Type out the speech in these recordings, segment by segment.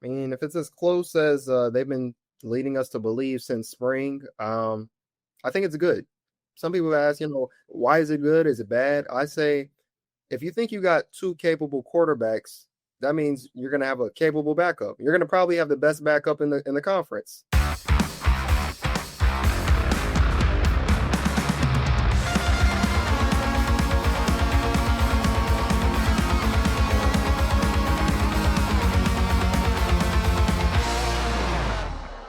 I mean, if it's as close as they've been leading us to believe since spring, I think it's good. Some people ask, why is it good? Is it bad? I say, if you think you got two capable quarterbacks, that means you're going to have a capable backup. You're going to probably have the best backup in the conference.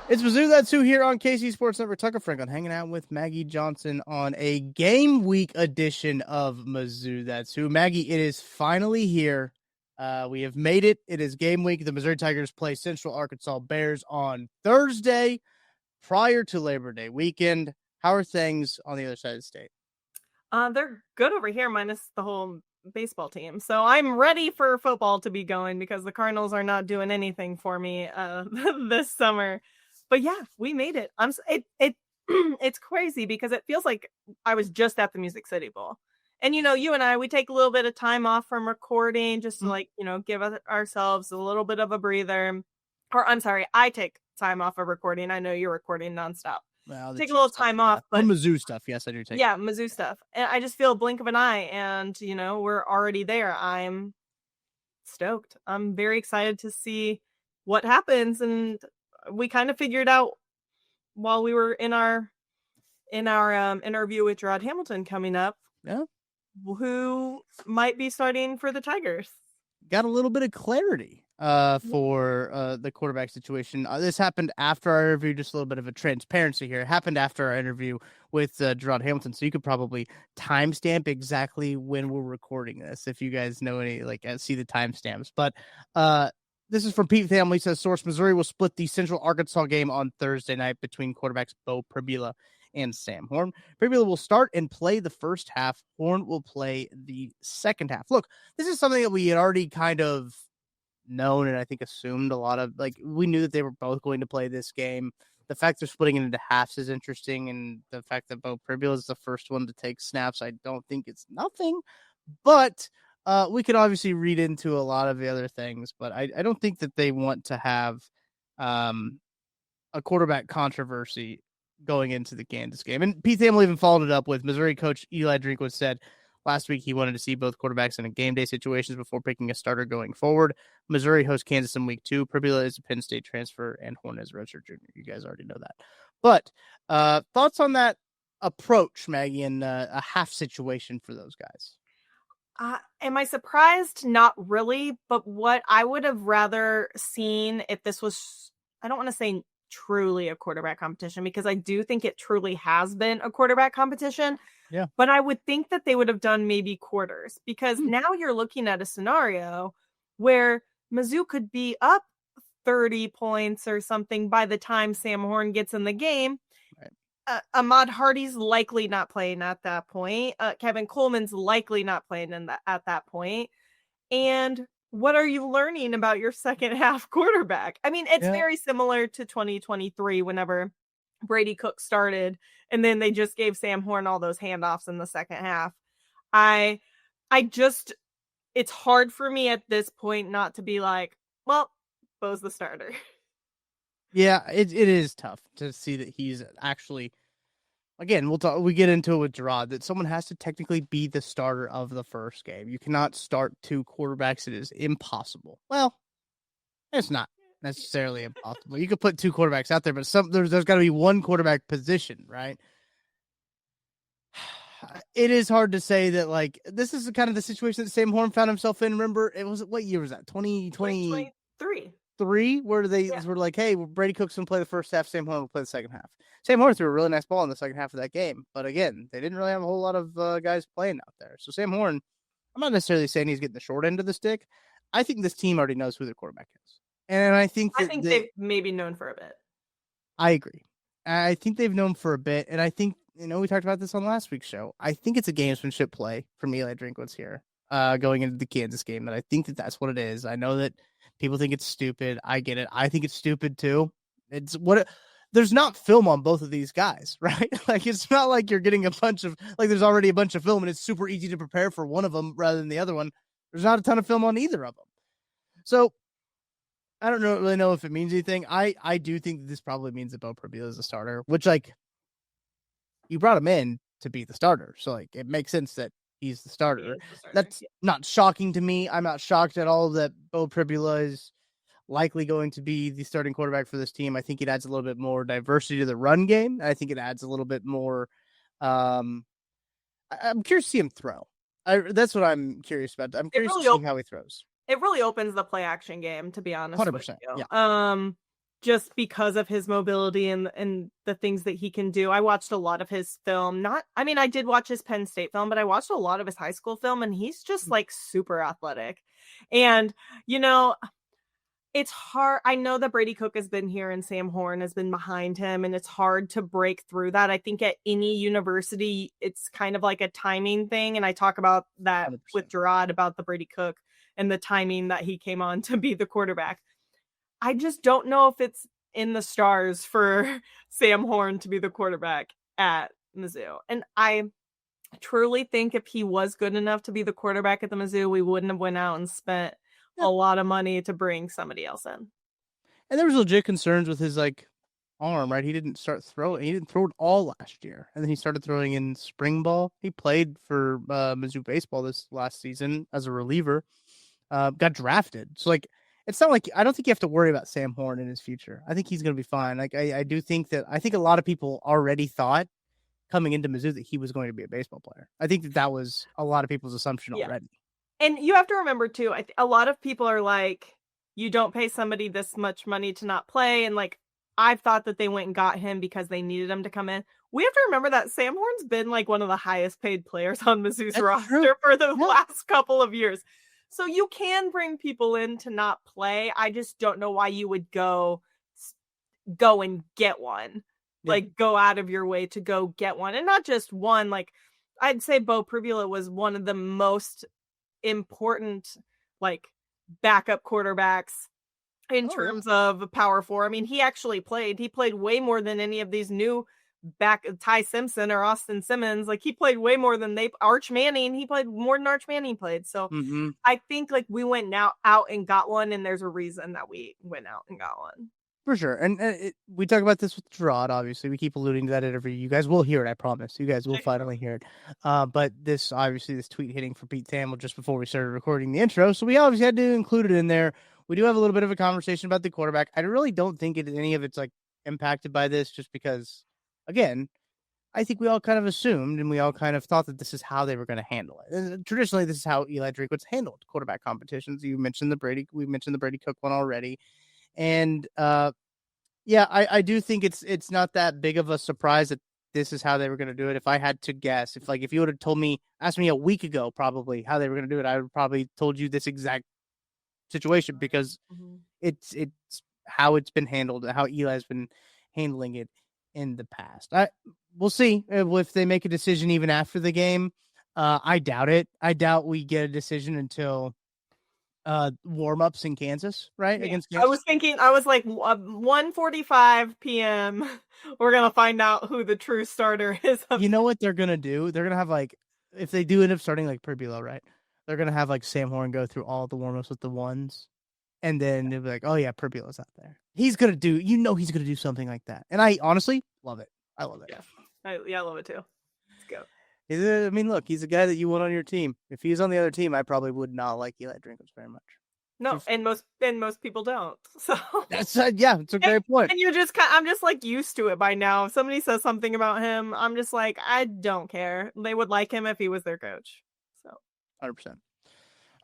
It's Mizzou, that's who here on KC Sports Network. Tucker Franklin hanging out with Maggie Johnson on a game week edition of Mizzou, that's who. Maggie, it is finally here. We have made it. It is game week. The Missouri Tigers play Central Arkansas Bears on Thursday prior to Labor Day weekend. How are things on the other side of the state? They're good over here, minus the whole baseball team. So I'm ready for football to be going because the Cardinals are not doing anything for me this summer. But yeah, we made it. It's crazy because it feels like I was just at the Music City Bowl. And, you and I, we take a little bit of time off from recording just to give ourselves a little bit of a breather. Or I'm sorry, I take time off of recording. I know you're recording nonstop. Well, take a little time off. But Mizzou stuff. Yes, I do take. Yeah, Mizzou stuff. And I just feel a blink of an eye and, we're already there. I'm stoked. I'm very excited to see what happens. And we kind of figured out while we were in our interview with Jarod Hamilton coming up, who might be starting for the Tigers. Got a little bit of clarity for the quarterback situation. This happened after our interview, just a little bit of a transparency here. It happened after our interview with Jarod Hamilton, so you could probably timestamp exactly when we're recording this if you guys know any, see the timestamps. But this is from Pete Family. Says source: Missouri will split the Central Arkansas game on Thursday night between quarterbacks Bo Pribula and Sam Horn. Pribula will start and play the first half. Horn will play the second half. Look, this is something that we had already kind of known and I think assumed a lot of. We knew that they were both going to play this game. The fact they're splitting it into halves is interesting, and the fact that Bo Pribula is the first one to take snaps, I don't think it's nothing. But we could obviously read into a lot of the other things, but I don't think that they want to have a quarterback controversy going into the Kansas game. And Pete Thamel even followed it up with Missouri coach Eli Drinkwitz said last week he wanted to see both quarterbacks in a game day situations before picking a starter going forward. Missouri hosts Kansas in week 2. Pribula is a Penn State transfer, and Horn is a redshirt junior. You guys already know that. But thoughts on that approach, Maggie, and a half situation for those guys? Am I surprised? Not really. But what I would have rather seen if this was, I don't want to say truly a quarterback competition, because I do think it truly has been a quarterback competition. Yeah. But I would think that they would have done maybe quarters, because now you're looking at a scenario where Mizzou could be up 30 points or something by the time Sam Horn gets in the game. Ahmad Hardy's likely not playing at that point. Kevin Coleman's likely not playing at that point. And what are you learning about your second half quarterback? I mean, it's very similar to 2023 whenever Brady Cook started and then they just gave Sam Horn all those handoffs in the second half. It's hard for me at this point not to be like, well, Bo's the starter. Yeah, it is tough to see that he's actually, again, we get into it with Jarod, that someone has to technically be the starter of the first game. You cannot start two quarterbacks. It is impossible. Well, it's not necessarily impossible. You could put two quarterbacks out there, but there's got to be one quarterback position, right? It is hard to say that, this is kind of the situation that Sam Horn found himself in. Remember, what year was that? 2023. Where they were like, hey, Brady Cook's going to play the first half, Sam Horn will play the second half. Sam Horn threw a really nice ball in the second half of that game. But again, they didn't really have a whole lot of guys playing out there. So Sam Horn, I'm not necessarily saying he's getting the short end of the stick. I think this team already knows who their quarterback is. And I think they've maybe known for a bit. I agree. I think they've known for a bit. And I think, we talked about this on last week's show. I think it's a gamesmanship play from Eli Drinkwitz here going into the Kansas game. And I think that that's what it is. I know that people think it's stupid. I get it. I think it's stupid too. There's not film on both of these guys, right? It's not like you're getting there's already a bunch of film and it's super easy to prepare for one of them rather than the other one. There's not a ton of film on either of them. So I don't really know if it means anything. I do think that this probably means that Bo Prabila is the starter, which like you brought him in to be the starter, so like it makes sense that he's the starter. That's not shocking to me. I'm not shocked at all that Bo Prabila is likely going to be the starting quarterback for this team. I think it adds a little bit more diversity to the run game. I think it adds a little bit more. I'm curious to see him throw. That's what I'm curious about. I'm curious to see how he throws. It really opens the play action game, to be honest 100%, with you. Yeah. Just because of his mobility and the things that he can do. I watched a lot of his film. I did watch his Penn State film, but I watched a lot of his high school film, and he's just like super athletic. And, it's hard. I know that Brady Cook has been here and Sam Horn has been behind him, and it's hard to break through that. I think at any university, it's kind of like a timing thing. And I talk about that 100%. With Jarod about the Brady Cook and the timing that he came on to be the quarterback. I just don't know if it's in the stars for Sam Horn to be the quarterback at Mizzou. And I truly think if he was good enough to be the quarterback at the Mizzou, we wouldn't have went out and spent a lot of money to bring somebody else in. And there was legit concerns with his like arm, right? He didn't start throwing. He didn't throw it all last year, and then he started throwing in spring ball. He played for Mizzou baseball this last season as a reliever. Got drafted, so like it's not like I don't think you have to worry about Sam Horn in his future. I think he's going to be fine. Like I do think that I think a lot of people already thought coming into Mizzou that he was going to be a baseball player. I think that was a lot of people's assumption already. And you have to remember, too, a lot of people are like, you don't pay somebody this much money to not play. And, like, I've thought that they went and got him because they needed him to come in. We have to remember that Sam Horn's been, like, one of the highest paid players on Mizzou's roster for the last couple of years. So you can bring people in to not play. I just don't know why you would go and get one. Yeah. Like, go out of your way to go get one. And not just one. Like, I'd say Bo Prabila was one of the most important like backup quarterbacks in terms of Power 4. I mean, he played way more than any of these new Ty Simpson or Austin Simmons. Like he played way more than Arch Manning. He played more than Arch Manning played. So I think like we went out and got one, and there's a reason that we went out and got one. For sure. And we talk about this with Jarod, obviously. We keep alluding to that interview. You guys will hear it, I promise. You guys will finally hear it. But this tweet hitting for Pete Thamel just before we started recording the intro. So we obviously had to include it in there. We do have a little bit of a conversation about the quarterback. I really don't think any of it's like impacted by this just because, again, I think we all kind of assumed and we all kind of thought that this is how they were going to handle it. And traditionally, this is how Eli Drinkwitz handled quarterback competitions. We mentioned the Brady Cook one already. And I do think it's not that big of a surprise that this is how they were going to do it. If I had to guess, if you would have asked me a week ago, probably how they were going to do it, I would probably told you this exact situation because it's how it's been handled, how Eli's been handling it in the past. We'll see if they make a decision even after the game. I doubt it. I doubt we get a decision until warm-ups in Kansas, right? Yeah. Against Kansas. I was like 1:45 p.m. We're gonna find out who the true starter is. You know what they're gonna do? They're gonna have like, if they do end up starting like Prabila, right? They're gonna have like Sam Horn go through all the warm-ups with the ones, and then they'll be like, "Oh yeah, Prabila's out there." He's gonna do something like that, and I honestly love it. I love it. Yeah, I love it too. Let's go. I mean, look, he's a guy that you want on your team. If he's on the other team, I probably would not like Eli Drinkwitz very much. No, and most people don't. So that's it's a great point. And I'm just like used to it by now. If somebody says something about him, I'm just like, I don't care. They would like him if he was their coach. So 100%.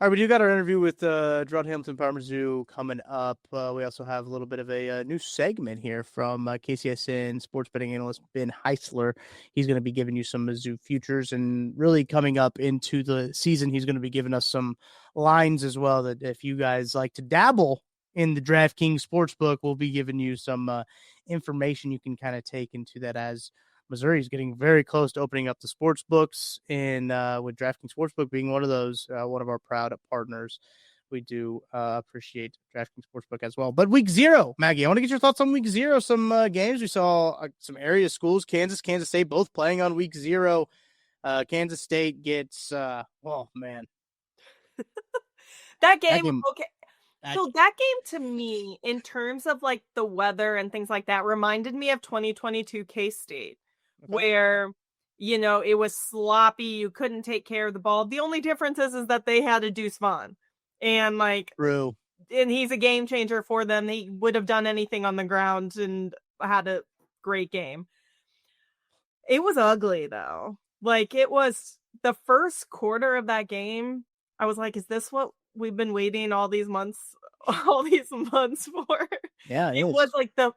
All right, we do got our interview with Jarod Hamilton, Mizzou coming up. We also have a little bit of a new segment here from KCSN sports betting analyst Ben Heisler. He's going to be giving you some Mizzou futures, and really coming up into the season, he's going to be giving us some lines as well. That if you guys like to dabble in the DraftKings Sportsbook, we'll be giving you some information you can kind of take into that as Missouri is getting very close to opening up the sports books, and with DraftKings Sportsbook being one of those, one of our proud partners. We do appreciate DraftKings Sportsbook as well. But week 0, Maggie, I want to get your thoughts on week 0. Some games we saw, some area schools, Kansas State, both playing on week 0. Kansas State gets, oh man, that game. Okay, So that game to me, in terms of like the weather and things like that, reminded me of 2022 K-State, where, you know, it was sloppy. You couldn't take care of the ball. The only difference is that they had a Deuce Vaughn, and like, True. And he's a game changer for them. He would have done anything on the ground and had a great game. It was ugly though. Like, it was the first quarter of that game. I was like, is this what we've been waiting all these months for? Yeah, it was like the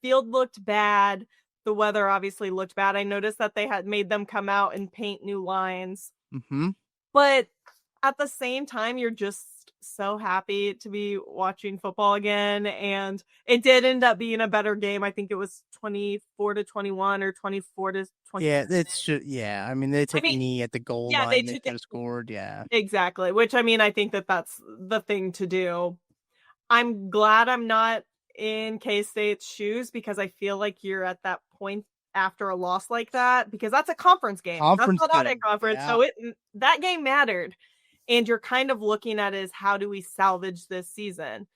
field looked bad. The weather obviously looked bad. I noticed that they had made them come out and paint new lines. Mm-hmm. But at the same time, you're just so happy to be watching football again. And it did end up being a better game. I think it was 24-21 or 24-20. Yeah, I mean, they took a knee at the goal line. They could have scored. Yeah, exactly. Which, I mean, I think that's the thing to do. I'm glad I'm not in K-State's shoes, because I feel like you're at that point after a loss like that, because that's a conference game. That's not out at conference. Yeah. So that game mattered. And you're kind of looking at it as, how do we salvage this season?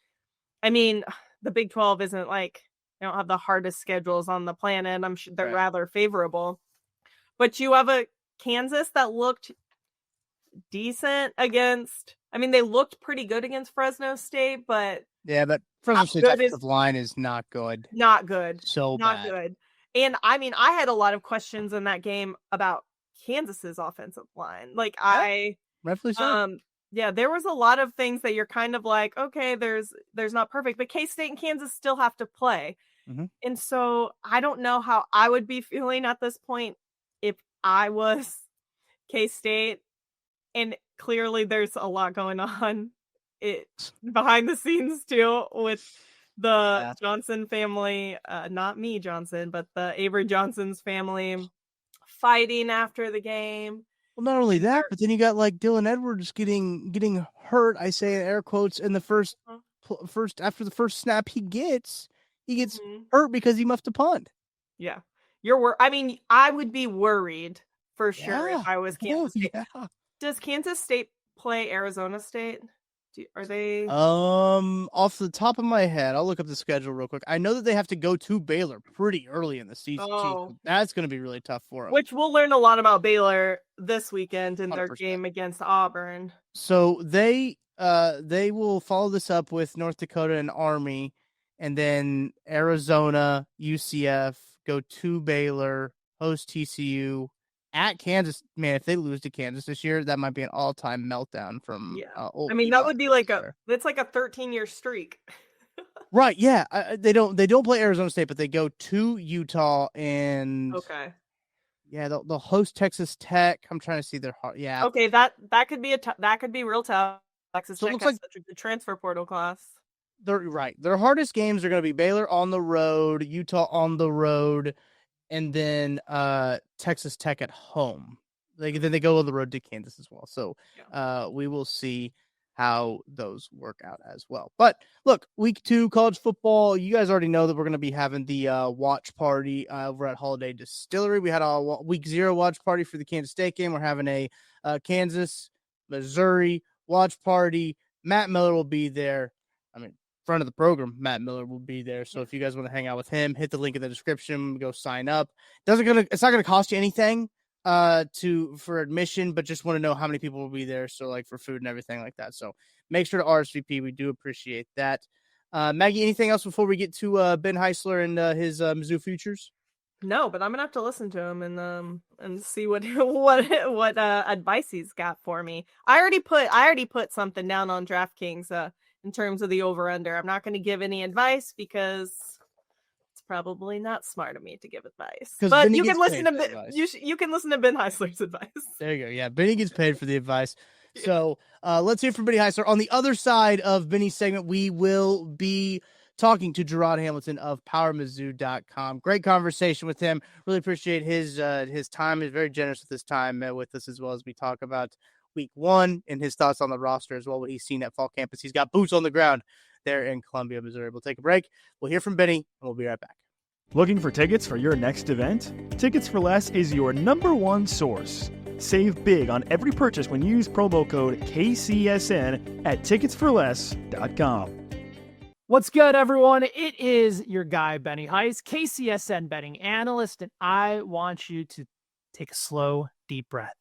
I mean, the Big 12 isn't like, they don't have the hardest schedules on the planet. I'm sure they're rather favorable. But you have a Kansas that looked decent against, I mean, they looked pretty good against Fresno State, but... Yeah, but Fresno State's offensive line is not good. Not good. So not bad. Good. And, I mean, I had a lot of questions in that game about Kansas's offensive line. Like, Rightfully so. Yeah, there was a lot of things that you're kind of like, okay, there's not perfect, but K-State and Kansas still have to play. Mm-hmm. And so I don't know how I would be feeling at this point if I was K-State. And clearly there's a lot going on behind the scenes too, with the Johnson family, not me, Johnson, but the Avery Johnson's family fighting after the game. Well, not only that, but then you got like Dylan Edwards getting hurt. I say in air quotes in the first after the first snap he gets hurt because he muffed a punt. Yeah, I mean, I would be worried for sure if I was Kansas State. Yeah. Does Kansas State play Arizona State? Are they off the top of my head? I'll look up the schedule real quick. I know that they have to go to Baylor pretty early in the season. So that's going to be really tough for them. Which we'll learn a lot about Baylor this weekend in 100%. Their game against Auburn. So they will follow this up with North Dakota and Army, and then Arizona, UCF, go to Baylor, host TCU. At Kansas, man, if they lose to Kansas this year, that might be an all-time meltdown from I mean, that would be like it's like a 13-year streak. Right, yeah. They don't play Arizona State, but they go to Utah and yeah, they'll host Texas Tech. I'm trying to see their heart. Yeah. Okay, that could be that could be real tough. Texas Tech has such a good transfer portal class. They're right. Their hardest games are going to be Baylor on the road, Utah on the road, and then Texas Tech at home. Then they go on the road to Kansas as well. So we will see how those work out as well. But look, week 2 college football. You guys already know that we're going to be having the watch party over at Holiday Distillery. We had a week 0 watch party for the Kansas State game. We're having a Kansas, Missouri watch party. Matt Miller will be there. I mean, front of the program, Matt Miller will be there. So if you guys want to hang out with him, hit the link in the description, go sign up. It's not gonna cost you anything for admission, but just want to know how many people will be there. So like for food and everything like that. So make sure to RSVP. We do appreciate that. Maggie, anything else before we get to Ben Heisler and his Mizzou futures? No, but I'm gonna have to listen to him and see what advice he's got for me. I already put something down on DraftKings in terms of the over-under. I'm not going to give any advice because it's probably not smart of me to give advice. But you can listen to you can listen to Ben Heisler's advice. There you go. Yeah, Benny gets paid for the advice. So let's hear from Benny Heisler. On the other side of Benny's segment, we will be talking to Jarod Hamilton of PowerMizzou.com. Great conversation with him. Really appreciate his time. He's very generous with his time with us, as well as we talk about week 1 and his thoughts on the roster as well, what he's seen at fall campus. He's got boots on the ground there in Columbia, Missouri. We'll take a break. We'll hear from Benny, and we'll be right back. Looking for tickets for your next event? Tickets for Less is your #1 source. Save big on every purchase when you use promo code KCSN at ticketsforless.com. What's good, everyone? It is your guy, Benny Heiss, KCSN betting analyst, and I want you to take a slow, deep breath.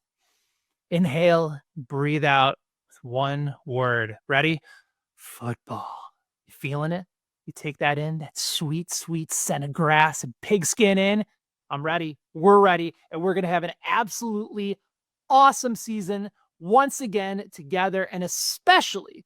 Inhale, breathe out with one word. Ready? Football. You feeling it? You take that in, that sweet, sweet scent of grass and pigskin in. I'm ready. We're ready. And we're going to have an absolutely awesome season once again together, and especially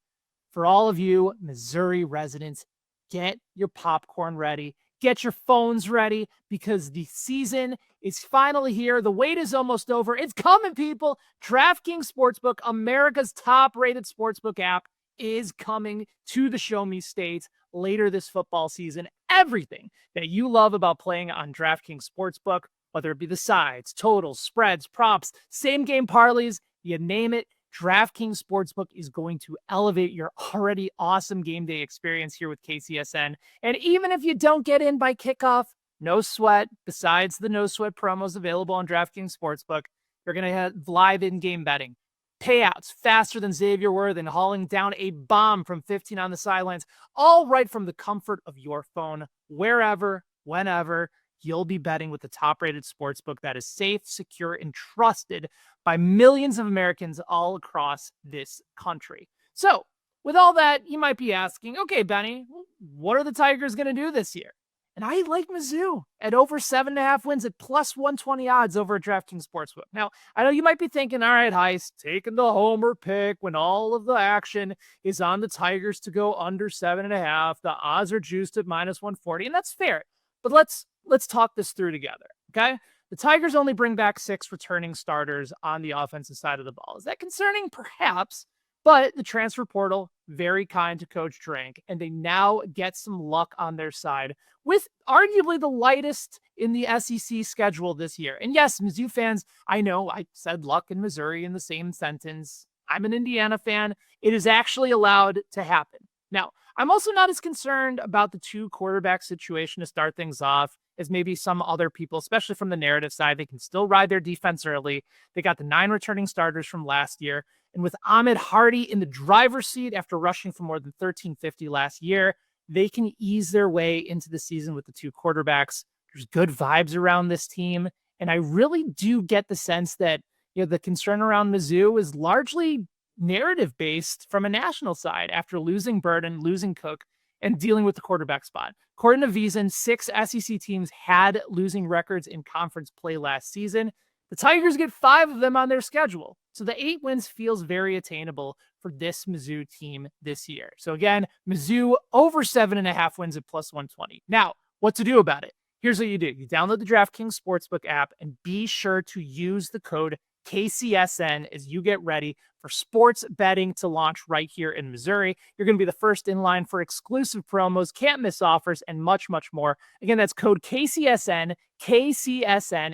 for all of you Missouri residents, get your popcorn ready, get your phones ready, because the season is finally here. The wait is almost over. It's coming, people. DraftKings Sportsbook, America's top-rated sportsbook app, is coming to the Show Me States later this football season. Everything that you love about playing on DraftKings Sportsbook, whether it be the sides, totals, spreads, props, same-game parlays, you name it, DraftKings Sportsbook is going to elevate your already awesome game day experience here with KCSN. And even if you don't get in by kickoff, no sweat. Besides the no sweat promos available on DraftKings Sportsbook, you're going to have live in-game betting, payouts faster than Xavier Worth and hauling down a bomb from 15 on the sidelines, all right from the comfort of your phone, wherever, whenever. You'll be betting with the top-rated sportsbook that is safe, secure, and trusted by millions of Americans all across this country. So, with all that, you might be asking, okay, Benny, what are the Tigers going to do this year? And I like Mizzou at over 7.5 wins at plus 120 odds over at DraftKings Sportsbook. Now, I know you might be thinking, all right, Heist, taking the homer pick when all of the action is on the Tigers to go under 7.5. The odds are juiced at minus 140, and that's fair. But let's talk this through together, okay? The Tigers only bring back 6 returning starters on the offensive side of the ball. Is that concerning? Perhaps. But the transfer portal, very kind to Coach Drink, and they now get some luck on their side with arguably the lightest in the SEC schedule this year. And yes, Mizzou fans, I know I said luck in Missouri in the same sentence. I'm an Indiana fan. It is actually allowed to happen. Now, I'm also not as concerned about the 2 quarterback situation to start things off as maybe some other people, especially from the narrative side. They can still ride their defense early. They got the 9 returning starters from last year. And with Ahmed Hardy in the driver's seat after rushing for more than 1,350 last year, they can ease their way into the season with the 2 quarterbacks. There's good vibes around this team. And I really do get the sense that, the concern around Mizzou is largely narrative-based from a national side after losing Burden, losing Cook, and dealing with the quarterback spot. According to Veasan, 6 SEC teams had losing records in conference play last season. The Tigers get 5 of them on their schedule. So the 8 wins feels very attainable for this Mizzou team this year. So again, Mizzou over 7.5 wins at plus 120. Now, what to do about it? Here's what you do. You download the DraftKings Sportsbook app and be sure to use the code KCSN as you get ready for sports betting to launch right here in Missouri. You're going to be the first in line for exclusive promos, can't miss offers, and much, much more. Again, that's code KCSN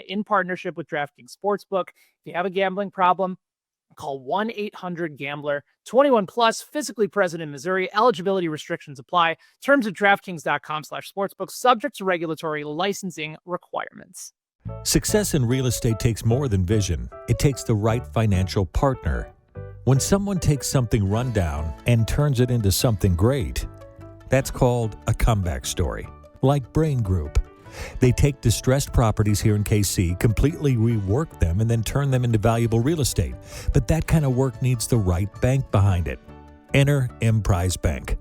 in partnership with DraftKings Sportsbook. If you have a gambling problem, call 1-800-GAMBLER. 21 plus, physically present in Missouri. Eligibility restrictions apply. Terms at DraftKings.com/sportsbook, subject to regulatory licensing requirements. Success in real estate takes more than vision. It takes the right financial partner. When someone takes something rundown and turns it into something great, that's called a comeback story, like Brain Group. They take distressed properties here in KC, completely rework them, and then turn them into valuable real estate. But that kind of work needs the right bank behind it. Enter Emprise Bank.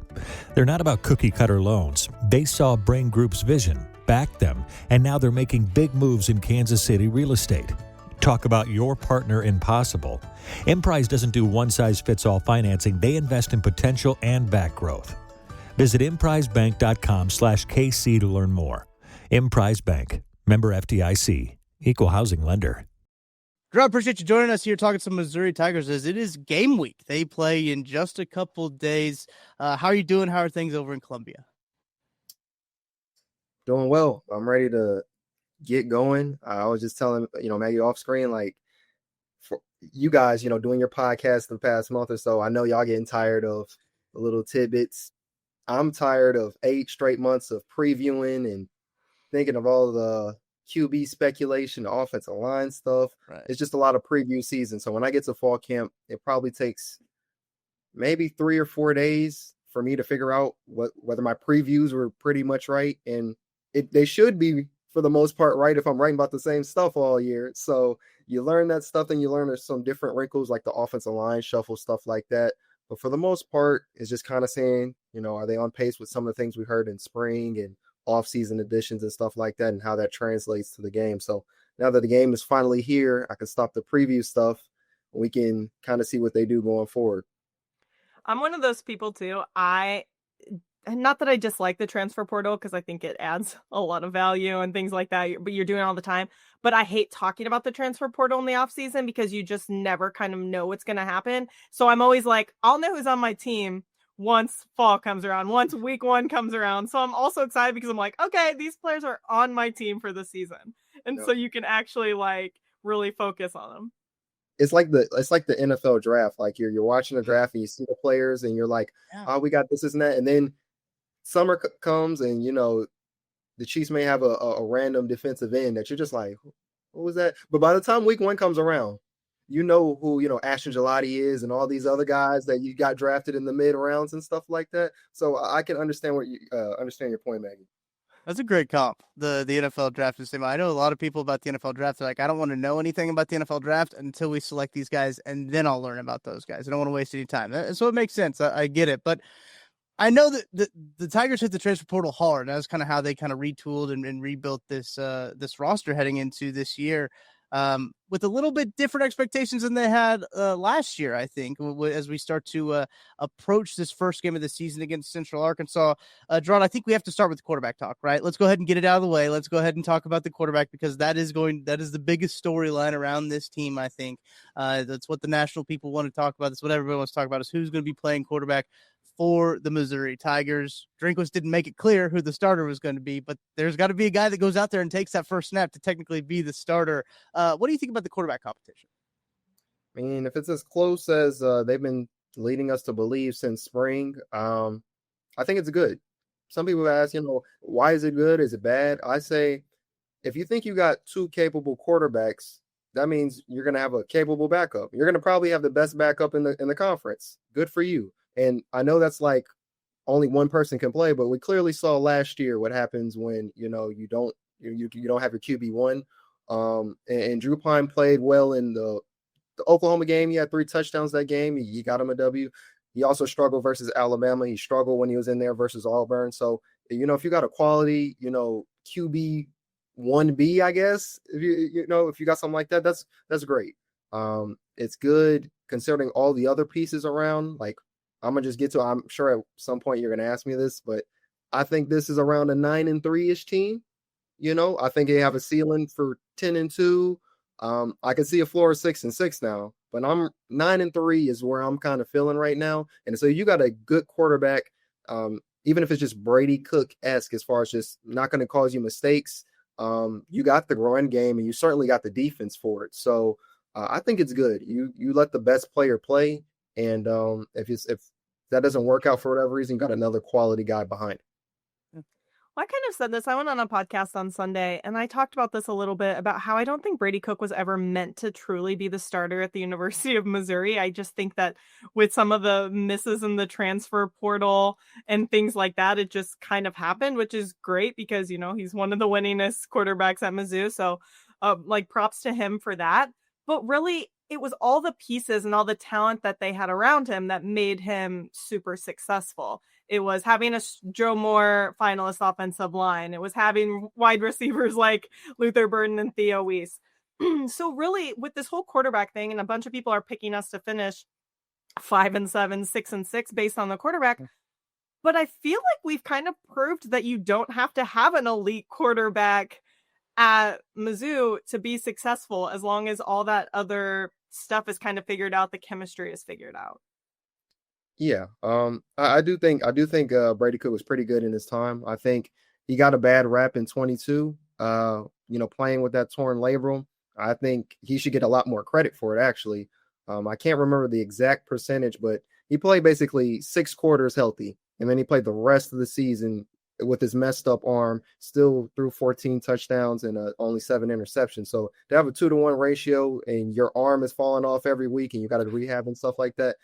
They're not about cookie-cutter loans. They saw Brain Group's vision, backed them, and now they're making big moves in Kansas City real estate. Talk about your partner in possible. Emprise doesn't do one-size-fits-all financing. They invest in potential and back growth. Visit emprisebank.com/KC to learn more. Emprise Bank, member FDIC, equal housing lender. Jarod, appreciate you joining us here talking some Missouri Tigers as it is game week. They play in just a couple days. How are you doing? How are things over in Columbia? Doing well. I'm ready to get going. I was just telling, Maggie off screen, like, for you guys, doing your podcast the past month or so, I know y'all getting tired of the little tidbits. I'm tired of 8 straight months of previewing and thinking of all the QB speculation, the offensive line stuff. Right. It's just a lot of preview season. So when I get to fall camp, it probably takes maybe 3 or 4 days for me to figure out whether my previews were pretty much right. And they should be, for the most part, right if I'm writing about the same stuff all year. So you learn that stuff, and you learn there's some different wrinkles like the offensive line shuffle, stuff like that. But for the most part, it's just kind of saying, are they on pace with some of the things we heard in spring and off-season additions and stuff like that, and how that translates to the game. So now that the game is finally here, I can stop the preview stuff. We can kind of see what they do going forward. I'm one of those people too. Not that I dislike the transfer portal, because I think it adds a lot of value and things like that, but you're doing it all the time. But I hate talking about the transfer portal in the off season, because you just never kind of know what's going to happen. So I'm always like, I'll know who's on my team once fall comes around, once week 1 comes around. So I'm also excited because I'm like, okay, these players are on my team for the season. And so you can actually like really focus on them. It's like the NFL draft. Like you're watching the draft and you see the players and you're like, oh, we got this and that. And then summer comes and, the Chiefs may have a random defensive end that you're just like, what was that? But by the time week 1 comes around, who, Ashton Gelati is and all these other guys that you got drafted in the mid rounds and stuff like that. So I can understand understand your point, Maggie. That's a great comp. The NFL draft is the same. I know a lot of people about the NFL draft. They're like, I don't want to know anything about the NFL draft until we select these guys, and then I'll learn about those guys. I don't want to waste any time. So it makes sense. I get it. But I know that the Tigers hit the transfer portal hard. That's kind of how they kind of retooled and rebuilt this roster heading into this year. With a little bit different expectations than they had last year, I think, as we start to approach this first game of the season against Central Arkansas. Jarod, I think we have to start with the quarterback talk, right? Let's go ahead and get it out of the way. Let's go ahead and talk about the quarterback, because that is the biggest storyline around this team, I think. That's what the national people want to talk about. That's what everyone wants to talk about, is who's going to be playing quarterback for the Missouri Tigers. Drinkwitz didn't make it clear who the starter was going to be, but there's got to be a guy that goes out there and takes that first snap to technically be the starter. What do you think about the quarterback competition? I mean, if it's as close as they've been leading us to believe since spring, I think it's good. Some people ask, why is it good? Is it bad? I say, if you think you got 2 capable quarterbacks, that means you're going to have a capable backup. You're going to probably have the best backup in the conference. Good for you. And I know that's like only one person can play, but we clearly saw last year what happens when, you don't have your QB1. And Drew Pine played well in the Oklahoma game. He had 3 touchdowns that game. He got him a W. He also struggled versus Alabama. He struggled when he was in there versus Auburn. So, if you got a quality, QB 1B, I guess, if you got something like that, that's great. It's good considering all the other pieces around. Like, I'm going to just get to, I'm sure at some point you're going to ask me this, but I think this is around a 9-3-ish team. I think they have a ceiling for 10-2. I can see a floor of 6-6 now, but 9-3 is where I'm kind of feeling right now. And so you got a good quarterback, even if it's just Brady Cook-esque as far as just not going to cause you mistakes. You got the run game, and you certainly got the defense for it. So I think it's good. You let the best player play. And if that doesn't work out for whatever reason, you got another quality guy behind. Well, I kind of said this. I went on a podcast on Sunday, and I talked about this a little bit about how I don't think Brady Cook was ever meant to truly be the starter at the University of Missouri. I just think that with some of the misses in the transfer portal and things like that, it just kind of happened, which is great because, he's one of the winningest quarterbacks at Mizzou. So props to him for that. But really, it was all the pieces and all the talent that they had around him that made him super successful. It was having a Joe Moore finalist offensive line. It was having wide receivers like Luther Burden and Theo Weiss. So really, with this whole quarterback thing, and a bunch of people are picking us to finish 5-7, 6-6 based on the quarterback. But I feel like we've kind of proved that you don't have to have an elite quarterback at Mizzou to be successful, as long as all that other stuff is kind of figured out, the chemistry is figured out. Yeah, I do think Brady Cook was pretty good in his time. I think he got a bad rap in 22. Playing with that torn labrum. I think he should get a lot more credit for it. Actually, I can't remember the exact percentage, but he played basically 6 quarters healthy, and then he played the rest of the season with his messed up arm, still threw 14 touchdowns and only 7 interceptions. So to have a 2-to-1 ratio and your arm is falling off every week and you got to rehab and stuff like that,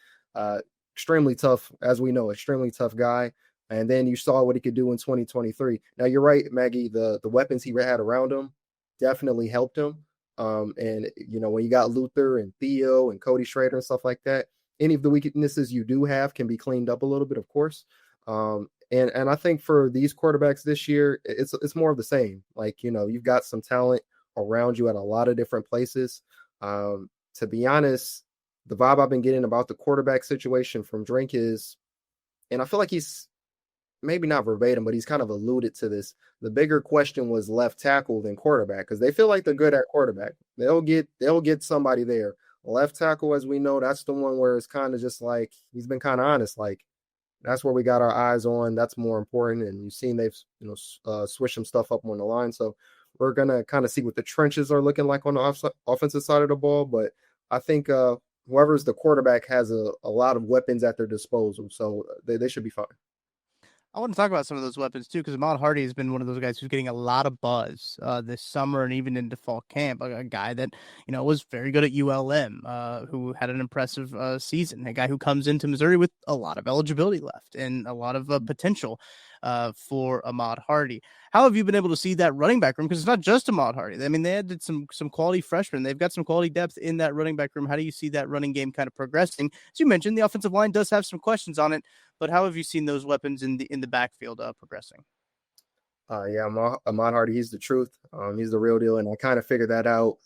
extremely tough, as we know, extremely tough guy. And then you saw what he could do in 2023. Now, you're right, Maggie, the weapons he had around him definitely helped him. And, when you got Luther and Theo and Cody Schrader and stuff like that, any of the weaknesses you do have can be cleaned up a little bit, of course. And I think for these quarterbacks this year, it's more of the same. Like, you've got some talent around you at a lot of different places. To be honest, the vibe I've been getting about the quarterback situation from Drink is, and I feel like he's maybe not verbatim, but he's kind of alluded to this. The bigger question was left tackle than quarterback, because they feel like they're good at quarterback. They'll get somebody there. Left tackle, as we know, that's the one where it's kind of just like, he's been kind of honest, like, that's where we got our eyes on. That's more important. And you've seen they've, switched some stuff up on the line. So we're going to kind of see what the trenches are looking like on the offensive side of the ball. But I think whoever's the quarterback has a lot of weapons at their disposal. So they should be fine. I want to talk about some of those weapons too, because Ahmad Hardy has been one of those guys who's getting a lot of buzz this summer and even into fall camp. A guy that was very good at ULM, who had an impressive season. A guy who comes into Missouri with a lot of eligibility left and a lot of potential for Ahmad Hardy. How have you been able to see that running back room? Because it's not just Ahmad Hardy. I mean, they added some quality freshmen. They've got some quality depth in that running back room. How do you see that running game kind of progressing? As you mentioned, the offensive line does have some questions on it, but how have you seen those weapons in the backfield progressing? Ahmad Hardy, he's the truth. He's the real deal, and I kind of figured that out.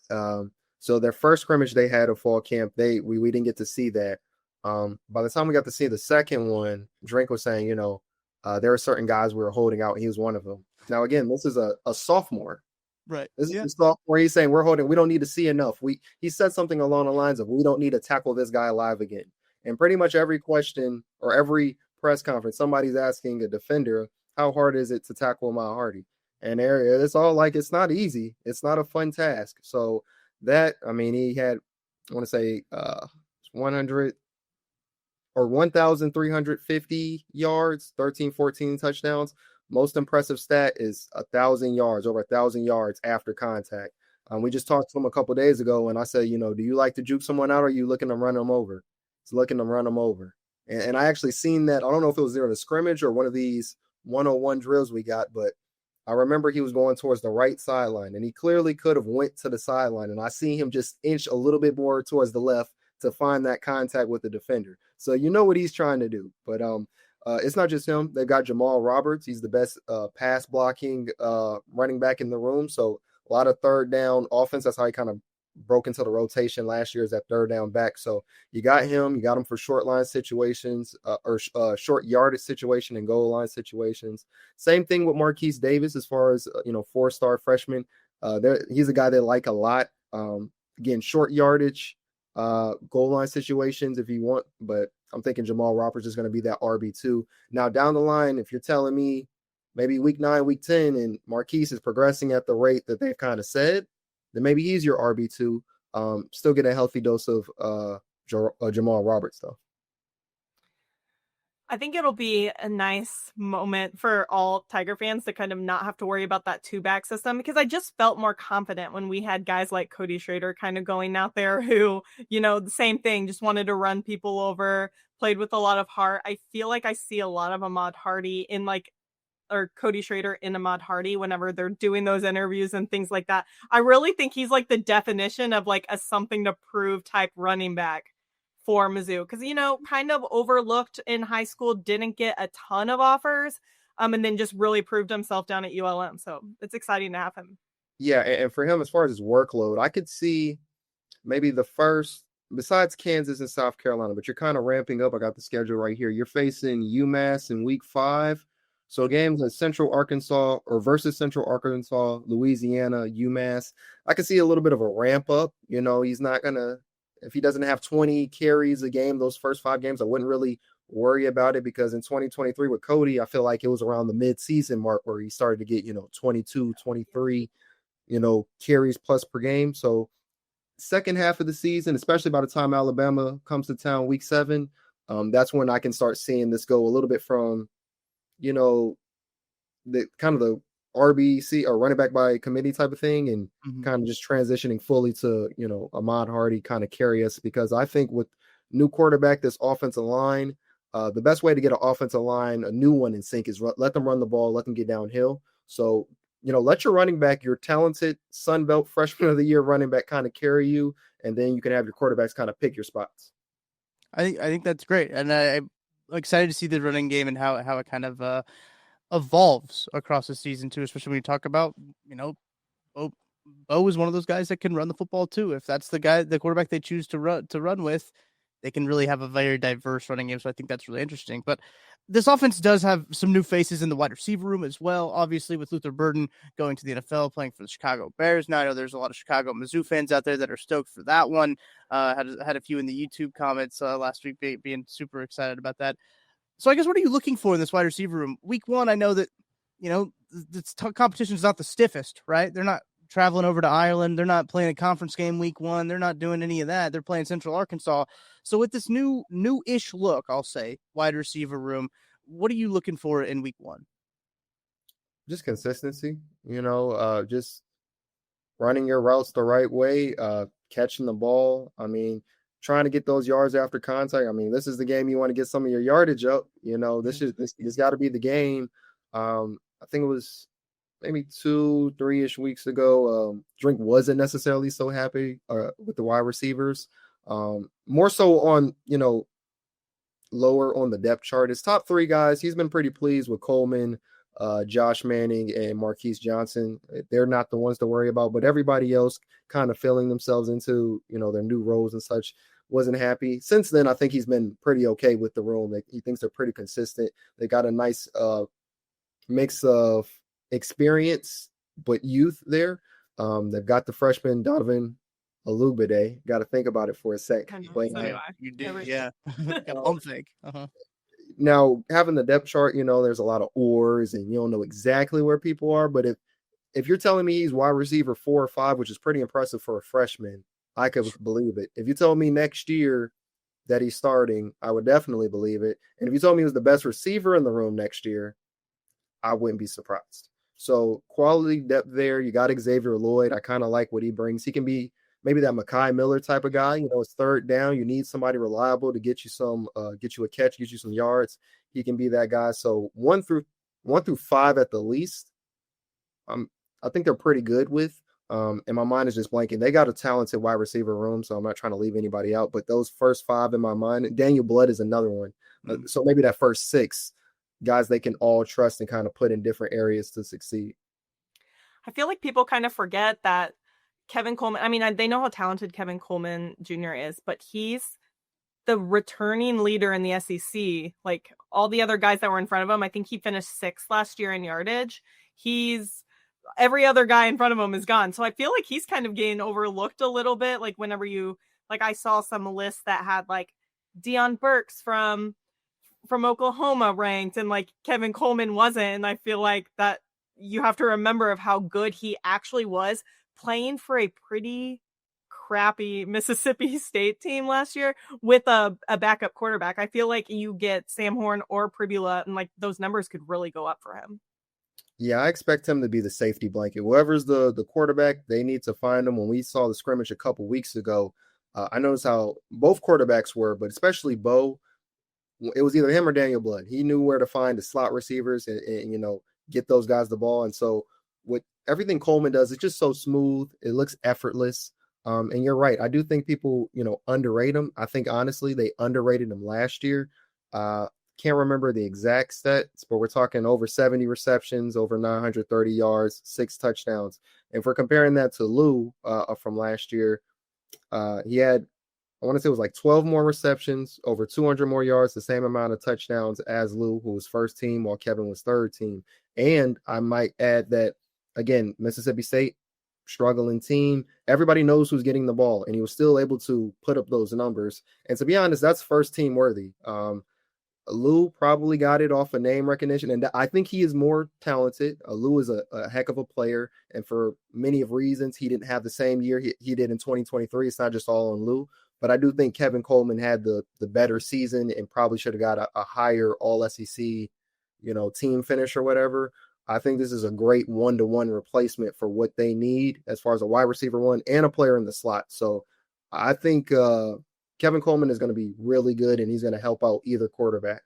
So their first scrimmage they had of fall camp, we didn't get to see that. By the time we got to see the second one, Drink was saying, there are certain guys we were holding out, and he was one of them. Now, again, this is a sophomore. Right. This is a sophomore. He's saying we don't need to see enough. He said something along the lines of, we don't need to tackle this guy alive again. And pretty much every question or every press conference, somebody's asking a defender, how hard is it to tackle Ahmad Hardy? And it's all like, it's not easy. It's not a fun task. So he had, I want to say 1,350 yards, 14 touchdowns. Most impressive stat is 1,000 yards, over 1,000 yards after contact. We just talked to him a couple days ago, and I said, do you like to juke someone out, or are you looking to run them over? It's looking to run them over. And I actually seen that. I don't know if it was during a scrimmage or one of these 101 drills we got, but I remember he was going towards the right sideline, and he clearly could have went to the sideline. And I see him just inch a little bit more towards the left to find that contact with the defender. So what he's trying to do. But it's not just him. They've got Jamal Roberts. He's the best pass blocking running back in the room. So a lot of third down offense. That's how he kind of broke into the rotation last year, as that third down back. So you got him for short line situations or short yardage situation and goal line situations. Same thing with Marquise Davis as far as 4-star freshman. He's a guy they like a lot. Again, short yardage, goal line situations if you want, but I'm thinking Jamal Roberts is going to be that RB2. Now down the line, if you're telling me maybe week 9, week 10, and Marquise is progressing at the rate that they've kind of said, then maybe he's your RB2. Still get a healthy dose of Jamal Roberts, though. I think it'll be a nice moment for all Tiger fans to kind of not have to worry about that 2-back system, because I just felt more confident when we had guys like Cody Schrader kind of going out there who, the same thing, just wanted to run people over, played with a lot of heart. I feel like I see a lot of Ahmad Hardy or Cody Schrader in Ahmad Hardy whenever they're doing those interviews and things like that. I really think he's like the definition of like a something to prove type running back for Mizzou, because kind of overlooked in high school, didn't get a ton of offers, and then just really proved himself down at ULM. So it's exciting to have him. Yeah, and for him, as far as his workload, I could see maybe the first, besides Kansas and South Carolina, but you're kind of ramping up. I got the schedule right here. You're facing UMass in week 5. So games in Central Arkansas versus Central Arkansas, Louisiana, UMass. I could see a little bit of a ramp up. He's not going to, if he doesn't have 20 carries a game, those first 5 games, I wouldn't really worry about it, because in 2023 with Cody, I feel like it was around the mid-season mark where he started to get, 22, 23, carries plus per game. So second half of the season, especially by the time Alabama comes to town week 7, that's when I can start seeing this go a little bit from, the kind of the RBC or running back by committee type of thing, and kind of just transitioning fully to, Ahmad Hardy kind of carry us, because I think with new quarterback, this offensive line, the best way to get an offensive line, a new one in sync, is let them run the ball, let them get downhill. So, let your running back, your talented Sun Belt freshman of the year running back, kind of carry you, and then you can have your quarterbacks kind of pick your spots. I think that's great, and I'm excited to see the running game and how it kind of evolves across the season too. Especially when you talk about, Bo is one of those guys that can run the football too. If that's the quarterback they choose to run with, they can really have a very diverse running game. So I think that's really interesting. But this offense does have some new faces in the wide receiver room as well. Obviously, with Luther Burden going to the NFL, playing for the Chicago Bears. Now I know there's a lot of Chicago Mizzou fans out there that are stoked for that one. Had a few in the YouTube comments last week being super excited about that. So I guess, what are you looking for in this wide receiver room? Week one, I know that, the competition is not the stiffest, right? They're not traveling over to Ireland. They're not playing a conference game week one. They're not doing any of that. They're playing Central Arkansas. So with this new-ish look, I'll say, wide receiver room, what are you looking for in week one? Just consistency, just running your routes the right way, catching the ball. I mean, trying to get those yards after contact. I mean, this is the game you want to get some of your yardage up. This got to be the game. I think it was maybe 2-3-ish weeks ago. Drink wasn't necessarily so happy with the wide receivers. More so on, lower on the depth chart. His top three guys, he's been pretty pleased with Coleman, Josh Manning, and Marquise Johnson. They're not the ones to worry about, but everybody else kind of filling themselves into, their new roles and such, wasn't happy. Since then, I think he's been pretty okay with the room. He thinks they're pretty consistent. They got a nice mix of experience but youth there. They've got the freshman Donovan Olubide. Got to think about it for a sec. You did, yeah. Home fake. Now, having the depth chart, there's a lot of ors, and you don't know exactly where people are. But if you're telling me he's wide receiver 4 or 5, which is pretty impressive for a freshman, I could believe it. If you told me next year that he's starting, I would definitely believe it. And if you told me he was the best receiver in the room next year, I wouldn't be surprised. So quality depth there. You got Xavier Lloyd. I kind of like what he brings. He can be maybe that Mekhi Miller type of guy. It's third down. You need somebody reliable to get you a catch, get you some yards. He can be that guy. So 1 through 5 at the least, I think they're pretty good with. And my mind is just blanking. They got a talented wide receiver room, so I'm not trying to leave anybody out. But those first 5 in my mind, Daniel Blood is another one. So maybe that first 6 guys they can all trust and kind of put in different areas to succeed. I feel like people kind of forget that Kevin Coleman, I mean, they know how talented Kevin Coleman Jr. is, but he's the returning leader in the SEC. Like all the other guys that were in front of him, I think he finished 6th last year in yardage. Every other guy in front of him is gone. So I feel like he's kind of getting overlooked a little bit. Like whenever I saw some lists that had like Deion Burks from Oklahoma ranked, and like Kevin Coleman wasn't. And I feel like that you have to remember of how good he actually was playing for a pretty crappy Mississippi State team last year with a backup quarterback. I feel like you get Sam Horn or Pribula, and like those numbers could really go up for him. Yeah, I expect him to be the safety blanket. Whoever's the quarterback, they need to find him. When we saw the scrimmage a couple weeks ago, I noticed how both quarterbacks were, but especially Bo, it was either him or Daniel Blood. He knew where to find the slot receivers and get those guys the ball. And so with everything Coleman does, it's just so smooth. It looks effortless. And you're right. I do think people, underrate him. I think, honestly, they underrated him last year. Can't remember the exact stats, but we're talking over 70 receptions, over 930 yards, 6 touchdowns. And if we're comparing that to Lou from last year, he had, I want to say it was like 12 more receptions, over 200 more yards, the same amount of touchdowns as Lou, who was first team, while Kevin was third team. And I might add that, again, Mississippi State, struggling team. Everybody knows who's getting the ball, and he was still able to put up those numbers. And to be honest, that's first team worthy. Lou probably got it off of name recognition, and I think he is more talented. Lou is a heck of a player, and for many of reasons, he didn't have the same year he did in 2023. It's not just all on Lou, but I do think Kevin Coleman had the better season and probably should have got a higher All-SEC, team finish or whatever. I think this is a great one-to-one replacement for what they need as far as a wide receiver one and a player in the slot. So I think Kevin Coleman is going to be really good, and he's going to help out either quarterback.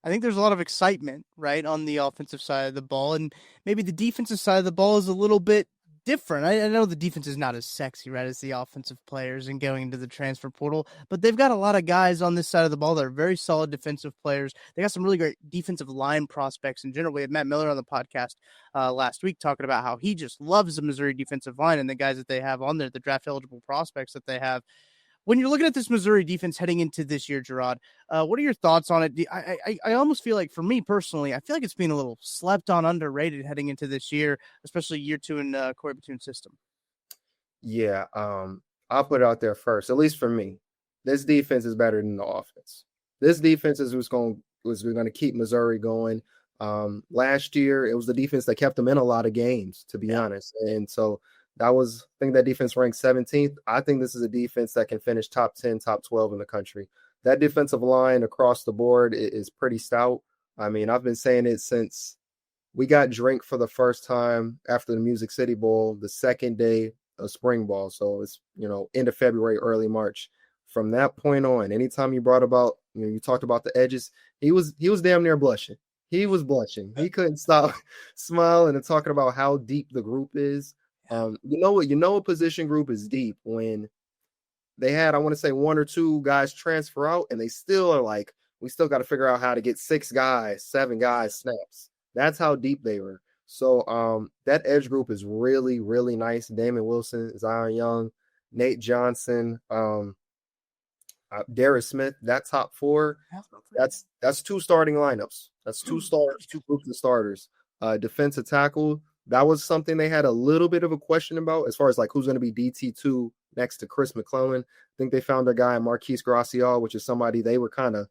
I think there's a lot of excitement, right, on the offensive side of the ball, and maybe the defensive side of the ball is a little bit different. I know the defense is not as sexy, right, as the offensive players and going into the transfer portal, but they've got a lot of guys on this side of the ball that are very solid defensive players. They got some really great defensive line prospects in general. We had Matt Miller on the podcast last week talking about how he just loves the Missouri defensive line and the guys that they have on there, the draft-eligible prospects that they have. When you're looking at this Missouri defense heading into this year, Jarod, what are your thoughts on it? I almost feel like, for me personally, I feel like it's being a little slept on, underrated heading into this year, especially year two in Corey Batoon's system. Yeah, I'll put it out there first. At least for me, this defense is better than the offense. This defense is what's going to keep Missouri going. Last year, it was the defense that kept them in a lot of games, to be honest, and so. I think that defense ranked 17th. I think this is a defense that can finish top 10, top 12 in the country. That defensive line across the board is pretty stout. I mean, I've been saying it since we got Drink for the first time after the Music City Bowl, the second day of spring ball. So it's, end of February, early March. From that point on, anytime you brought about, you talked about the edges, he was damn near blushing. He was blushing. He couldn't stop smiling and talking about how deep the group is. A position group is deep when they had, I want to say, one or two guys transfer out, and they still are like, we still got to figure out how to get 6 guys, 7 guys snaps. That's how deep they were. So that edge group is really, really nice. Damon Wilson, Zion Young, Nate Johnson, Darius Smith. That top 4, that's 2 starting lineups. That's 2 starters, 2 groups of starters. Defensive tackle. That was something they had a little bit of a question about as far as like who's going to be DT2 next to Chris McClellan. I think they found their guy, Marquise Gracial, which is somebody they were kind of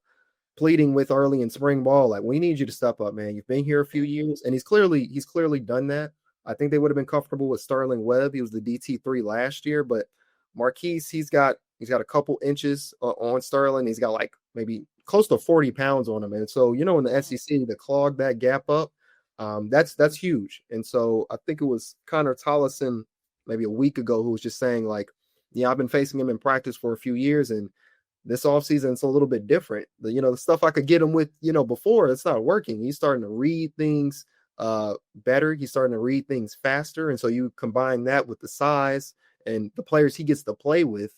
pleading with early in spring ball. Like, we need you to step up, man. You've been here a few years, and he's clearly done that. I think they would have been comfortable with Sterling Webb. He was the DT3 last year, but Marquise, he's got a couple inches on Sterling. He's got like maybe close to 40 pounds on him. And so, in the SEC, to clog that gap up, that's huge. And so I think it was Connor Tollison maybe a week ago who was just saying, like, I've been facing him in practice for a few years, and this offseason it's a little bit different. The stuff I could get him with, before, it's not working. He's starting to read things better. He's starting to read things faster. And so you combine that with the size and the players he gets to play with.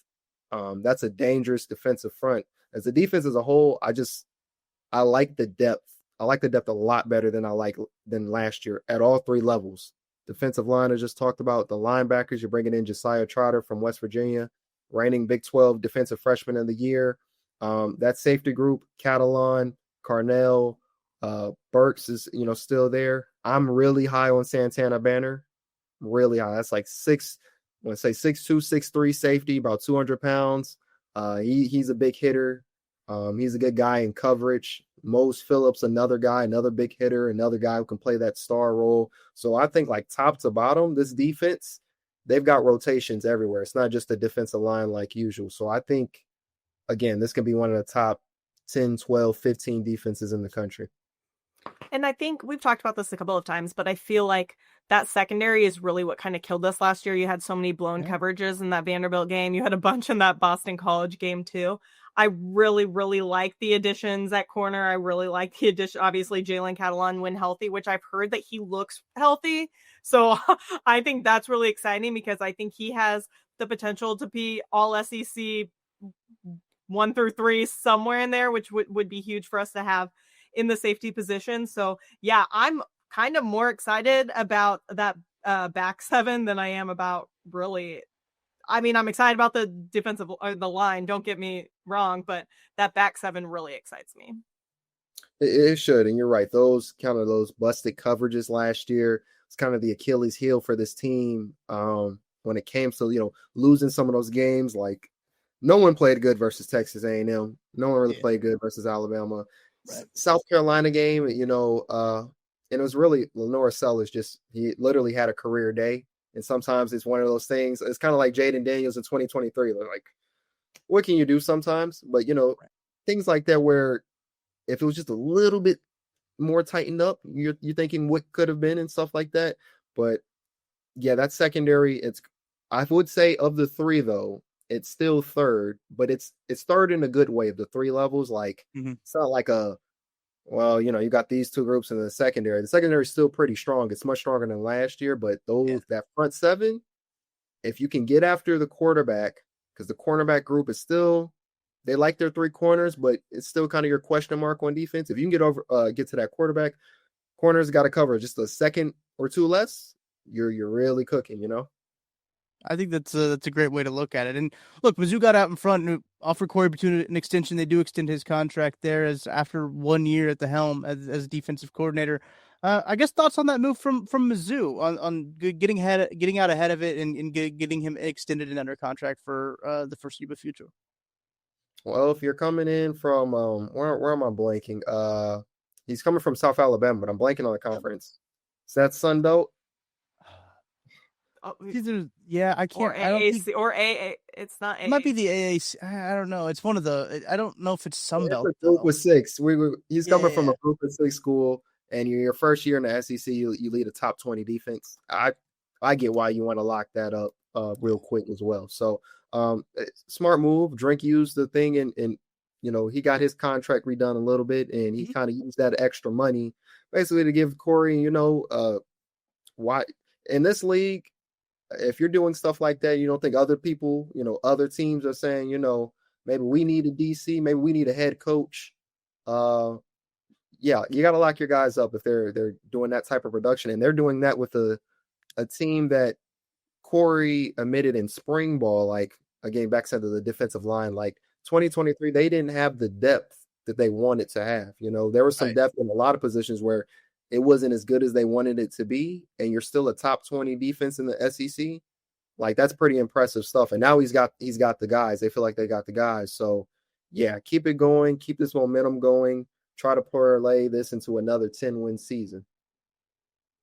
That's a dangerous defensive front. As a defense as a whole, I like the depth. I like the depth a lot better than last year at all 3 levels. Defensive line, I just talked about. The linebackers, you're bringing in Josiah Trotter from West Virginia, reigning Big 12 defensive freshman of the year. That safety group, Catalan, Carnell, Burks is, still there. I'm really high on Santana Banner, really high. That's like 6'2", 6'3" safety, about 200 pounds. He's a big hitter. He's a good guy in coverage. Mose Phillips, another guy, another big hitter, another guy who can play that star role. So I think, like, top to bottom, this defense, they've got rotations everywhere. It's not just a defensive line like usual. So I think, again, this can be one of the top 10, 12, 15 defenses in the country. And I think we've talked about this a couple of times, but I feel like that secondary is really what kind of killed us last year. You had so many blown coverages in that Vanderbilt game. You had a bunch in that Boston College game too. I really, really like the additions at corner. I really like the addition, obviously, Jalen Catalan when healthy, which I've heard that he looks healthy. So I think that's really exciting because I think he has the potential to be all SEC 1 through 3 somewhere in there, which would be huge for us to have in the safety position. So yeah, I'm kind of more excited about that back 7 than I am about really. I mean, I'm excited about the defensive the line. Don't get me wrong, but that back 7 really excites me. It should, and you're right. Those busted coverages last year, it's kind of the Achilles heel for this team when it came to losing some of those games. Like, no one played good versus Texas A&M. No one really played good versus Alabama. Right. South Carolina game, and it was really Lenore Sellers. He literally had a career day. And sometimes it's one of those things. It's kind of like Jaden Daniels in 2023. They're like, what can you do sometimes? But, things like that where if it was just a little bit more tightened up. You're thinking what could have been and stuff like that. But yeah, that secondary, I would say of the three though, it's still third, but it's third in a good way of the three levels. Like it's not like you got these two groups in the secondary. The secondary is still pretty strong. It's much stronger than last year, but that front seven, if you can get after the quarterback, because the cornerback group is still, they like their three corners, but it's still kind of your question mark on defense. If you can get to that quarterback, corners got to cover just a second or two less, you're really cooking, I think that's a great way to look at it. And look, Mizzou got out in front and offered Corey Batuna an extension. They do extend his contract there as after 1 year at the helm as defensive coordinator. I guess thoughts on that move from Mizzou on getting out ahead of it and getting him extended and under contract for the foreseeable future. Well, if you're coming in from where am I blanking? He's coming from South Alabama, but I'm blanking on the conference. Is that Sun Belt? Yeah, I can't. Or AAC or AA. It's not. It might be the AAC. I don't know. It's one of the. I don't know if it's Sun Belt. It's a group of six. He's coming from a group of six school, and your first year in the SEC, you lead a top 20 defense. I get why you want to lock that up real quick as well. So smart move. Drink used the thing, and he got his contract redone a little bit, and he kind of used that extra money basically to give Corey, why in this league. If you're doing stuff like that, you don't think other people, other teams are saying, maybe we need a DC, maybe we need a head coach. Yeah, you got to lock your guys up if they're doing that type of production. And they're doing that with a team that Corey admitted in spring ball, like, again, backside of the defensive line, like 2023, they didn't have the depth that they wanted to have. There was some depth in a lot of positions where it wasn't as good as they wanted it to be, and you're still a top 20 defense in the SEC. Like, that's pretty impressive stuff. And now he's got the guys. They feel like they got the guys. So, yeah, keep it going. Keep this momentum going. Try to parlay this into another 10-win season.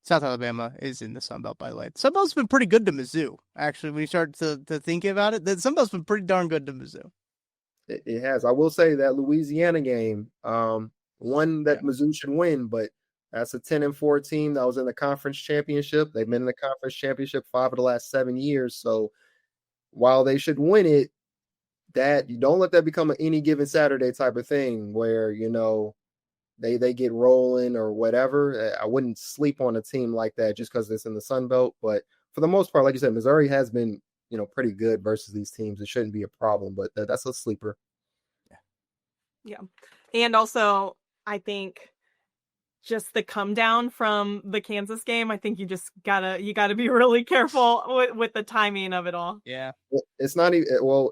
South Alabama is in the Sun Belt, by the way. Sun Belt's been pretty good to Mizzou, actually, when you start to think about it. The Sun Belt's been pretty darn good to Mizzou. It has. I will say that Louisiana game, one that Mizzou should win, but that's a 10-4 team that was in the conference championship. They've been in the conference championship 5 of the last 7 years. So while they should win it, that you don't let that become an any given Saturday type of thing where, they get rolling or whatever. I wouldn't sleep on a team like that just because it's in the Sun Belt. But for the most part, like you said, Missouri has been, pretty good versus these teams. It shouldn't be a problem, but that's a sleeper. Yeah. And also, I think just the come down from the Kansas game, I think you gotta be really careful with the timing of it all. Yeah. It's not even,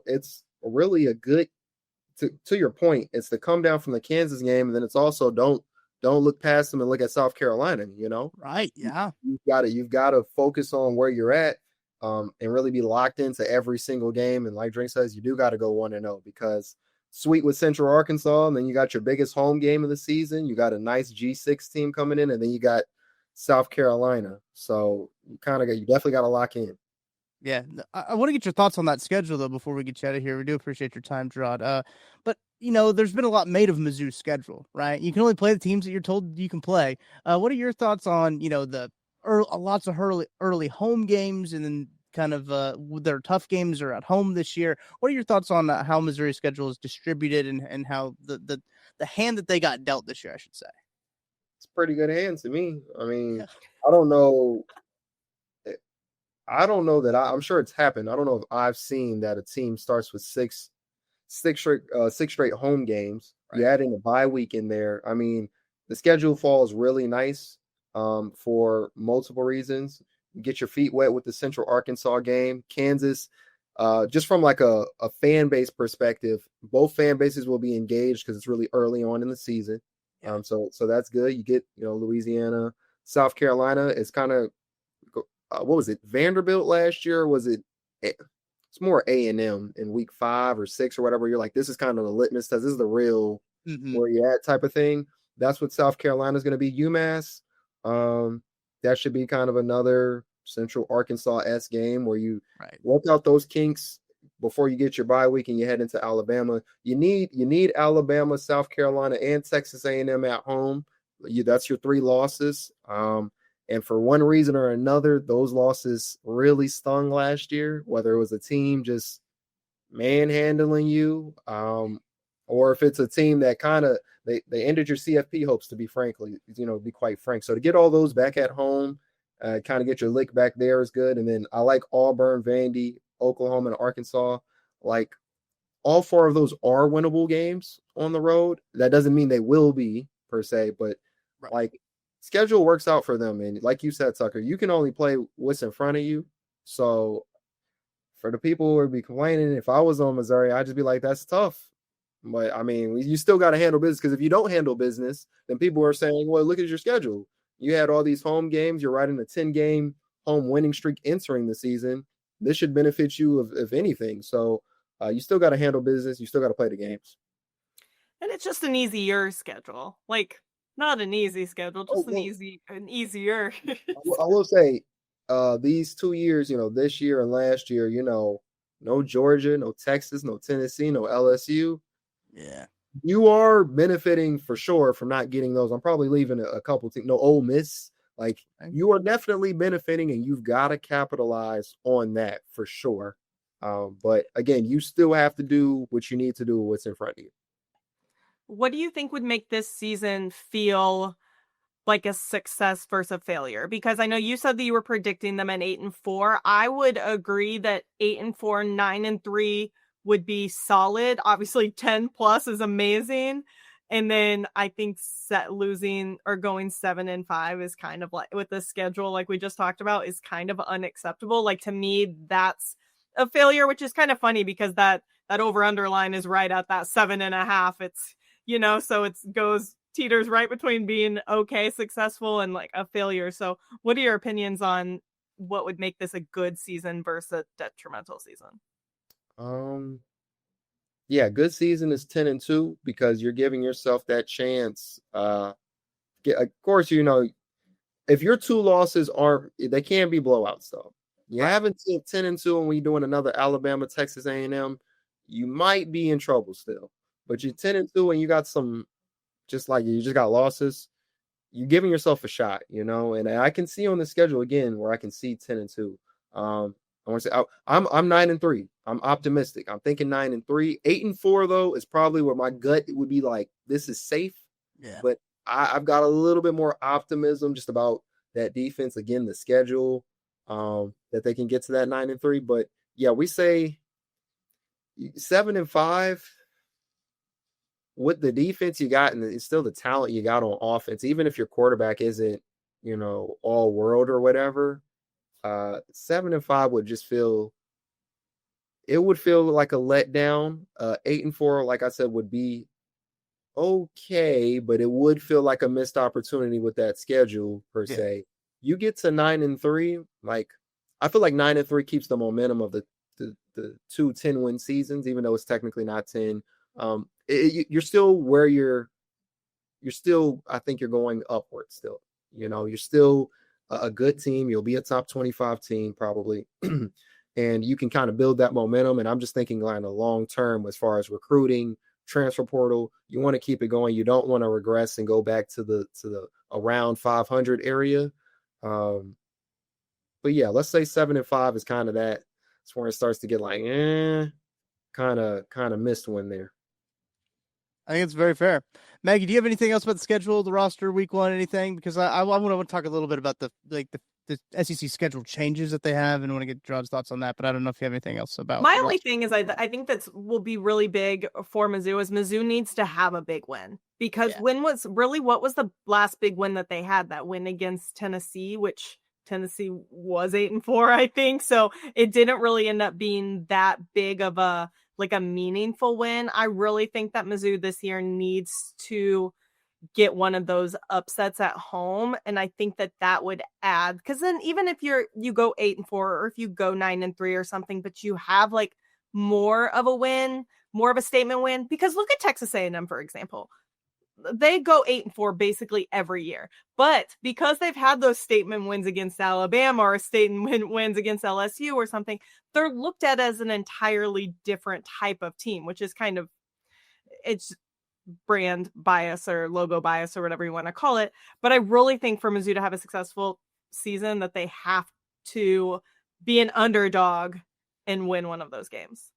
it's really a good, to your point, it's the come down from the Kansas game. And then it's also don't look past them and look at South Carolina, Right. Yeah. You've got to focus on where you're at and really be locked into every single game. And like Drink says, you do got to go 1-0 because sweet with Central Arkansas, and then you got your biggest home game of the season. You got a nice G6 team coming in, and then you got South Carolina. So you definitely got to lock in. Yeah, I want to get your thoughts on that schedule though before we get you out of here. We do appreciate your time, Jarod. But there's been a lot made of Mizzou's schedule, right? You can only play the teams that you're told you can play. What are your thoughts on lots of early home games and then kind of their tough games are at home this year? What are your thoughts on how Missouri's schedule is distributed and how the hand that they got dealt this year, I should say? It's a pretty good hand to me. I mean, I don't know that I'm sure it's happened. I don't know if I've seen that a team starts with six straight home games. Right. You add in a bye week in there. I mean, the schedule falls really nice for multiple reasons. Get your feet wet with the Central Arkansas game. Kansas, just from like a fan base perspective, both fan bases will be engaged because it's really early on in the season. So that's good. You get, Louisiana, South Carolina is kind of, what was it? Vanderbilt last year? Was it? It's more A&M in week 5 or 6 or whatever. You're like, this is kind of the litmus test. This is the real where you at type of thing. That's what South Carolina is going to be. UMass. That should be kind of another Central Arkansas-esque game where you work out those kinks before you get your bye week and you head into Alabama. You need Alabama, South Carolina, and Texas A&M at home That's your 3 losses. And for one reason or another, those losses really stung last year, whether it was a team just manhandling you, or if it's a team that kind of they ended your CFP hopes, to be be quite frank. So to get all those back at home, kind of get your lick back there is good. And then I like Auburn, Vandy, Oklahoma, and Arkansas. Like, all 4 of those are winnable games on the road. That doesn't mean they will be per se, but like, schedule works out for them. And like you said, Tucker, you can only play what's in front of you. So for the people who would be complaining, if I was on Missouri, I'd just be like, that's tough. But I mean, you still got to handle business, because if you don't handle business, then people are saying, well, look at your schedule. You had all these home games. You're riding a 10-game home winning streak entering the season. This should benefit you if anything. So you still got to handle business. You still got to play the games. And it's just an easier schedule. Like, not an easy schedule, just an easier. I will say, these 2 years, this year and last year, no Georgia, no Texas, no Tennessee, no LSU. Yeah. You are benefiting for sure from not getting those. I'm probably leaving a couple things. No Ole Miss. Like, you are definitely benefiting, and you've got to capitalize on that for sure. But again, you still have to do what you need to do with what's in front of you. What do you think would make this season feel like a success versus a failure? Because I know you said that you were predicting them at 8-4. I would agree that 8-4, 9-3 would be solid. Obviously, 10 plus is amazing. And then I think losing or going 7-5 is kind of like, with the schedule, like we just talked about, is kind of unacceptable. Like, to me, that's a failure, which is kind of funny because that over underline is right at that 7.5. It's, so it teeters right between being okay, successful, and like a failure. So what are your opinions on what would make this a good season versus a detrimental season? Yeah, good season is 10-2 because you're giving yourself that chance. Of course, if your 2 losses they can't be blowouts though. You haven't seen 10-2 and we doing another Alabama, Texas A&M, you might be in trouble still. But you're 10-2 and you got some, just like you just got losses, you're giving yourself a shot, and I can see on the schedule again where I can see 10-2. I want to say I'm 9-3. I'm optimistic. I'm thinking 9-3. 8-4 though is probably where my gut would be like, this is safe. Yeah. But I've got a little bit more optimism just about that defense. Again, the schedule, that they can get to that 9-3. But yeah, we say 7-5 with the defense you got, and it's still the talent you got on offense. Even if your quarterback isn't, all world or whatever, 7-5 would just feel like a letdown. 8-4, like I said, would be okay, but it would feel like a missed opportunity with that schedule per se. You get to 9-3, like, I feel like 9-3 keeps the momentum of the 2 10-win seasons, even though it's technically not 10. You're still where you're still, I think you're going upward still. You're still a good team. You'll be a top 25 team probably. And you can kind of build that momentum. And I'm just thinking like a long term as far as recruiting, transfer portal. You want to keep it going. You don't want to regress and go back to the around 500 area. But yeah, let's say 7-5 is kind of that. It's where it starts to get like, kind of missed one there. I think it's very fair. Maggie, do you have anything else about the schedule, the roster, week 1, anything? Because I want to talk a little bit about the SEC schedule changes that they have, and want to get Jarod's thoughts on that. But I don't know if you have anything else about. My only thing is, I think that will be really big for Mizzou. Is Mizzou needs to have a big win, because what was the last big win that they had? That win against Tennessee, which Tennessee was 8-4, I think. So it didn't really end up being that big of a meaningful win. I really think that Mizzou this year needs to get one of those upsets at home. And I think that would add, because then even if you go 8-4 or if you go 9-3 or something, but you have like more of a win, more of a statement win, because look at Texas A&M, for example. They go 8-4 basically every year, but because they've had those statement wins against Alabama or statement wins against LSU or something, they're looked at as an entirely different type of team, which is kind of, brand bias or logo bias or whatever you want to call it. But I really think for Mizzou to have a successful season that they have to be an underdog and win one of those games.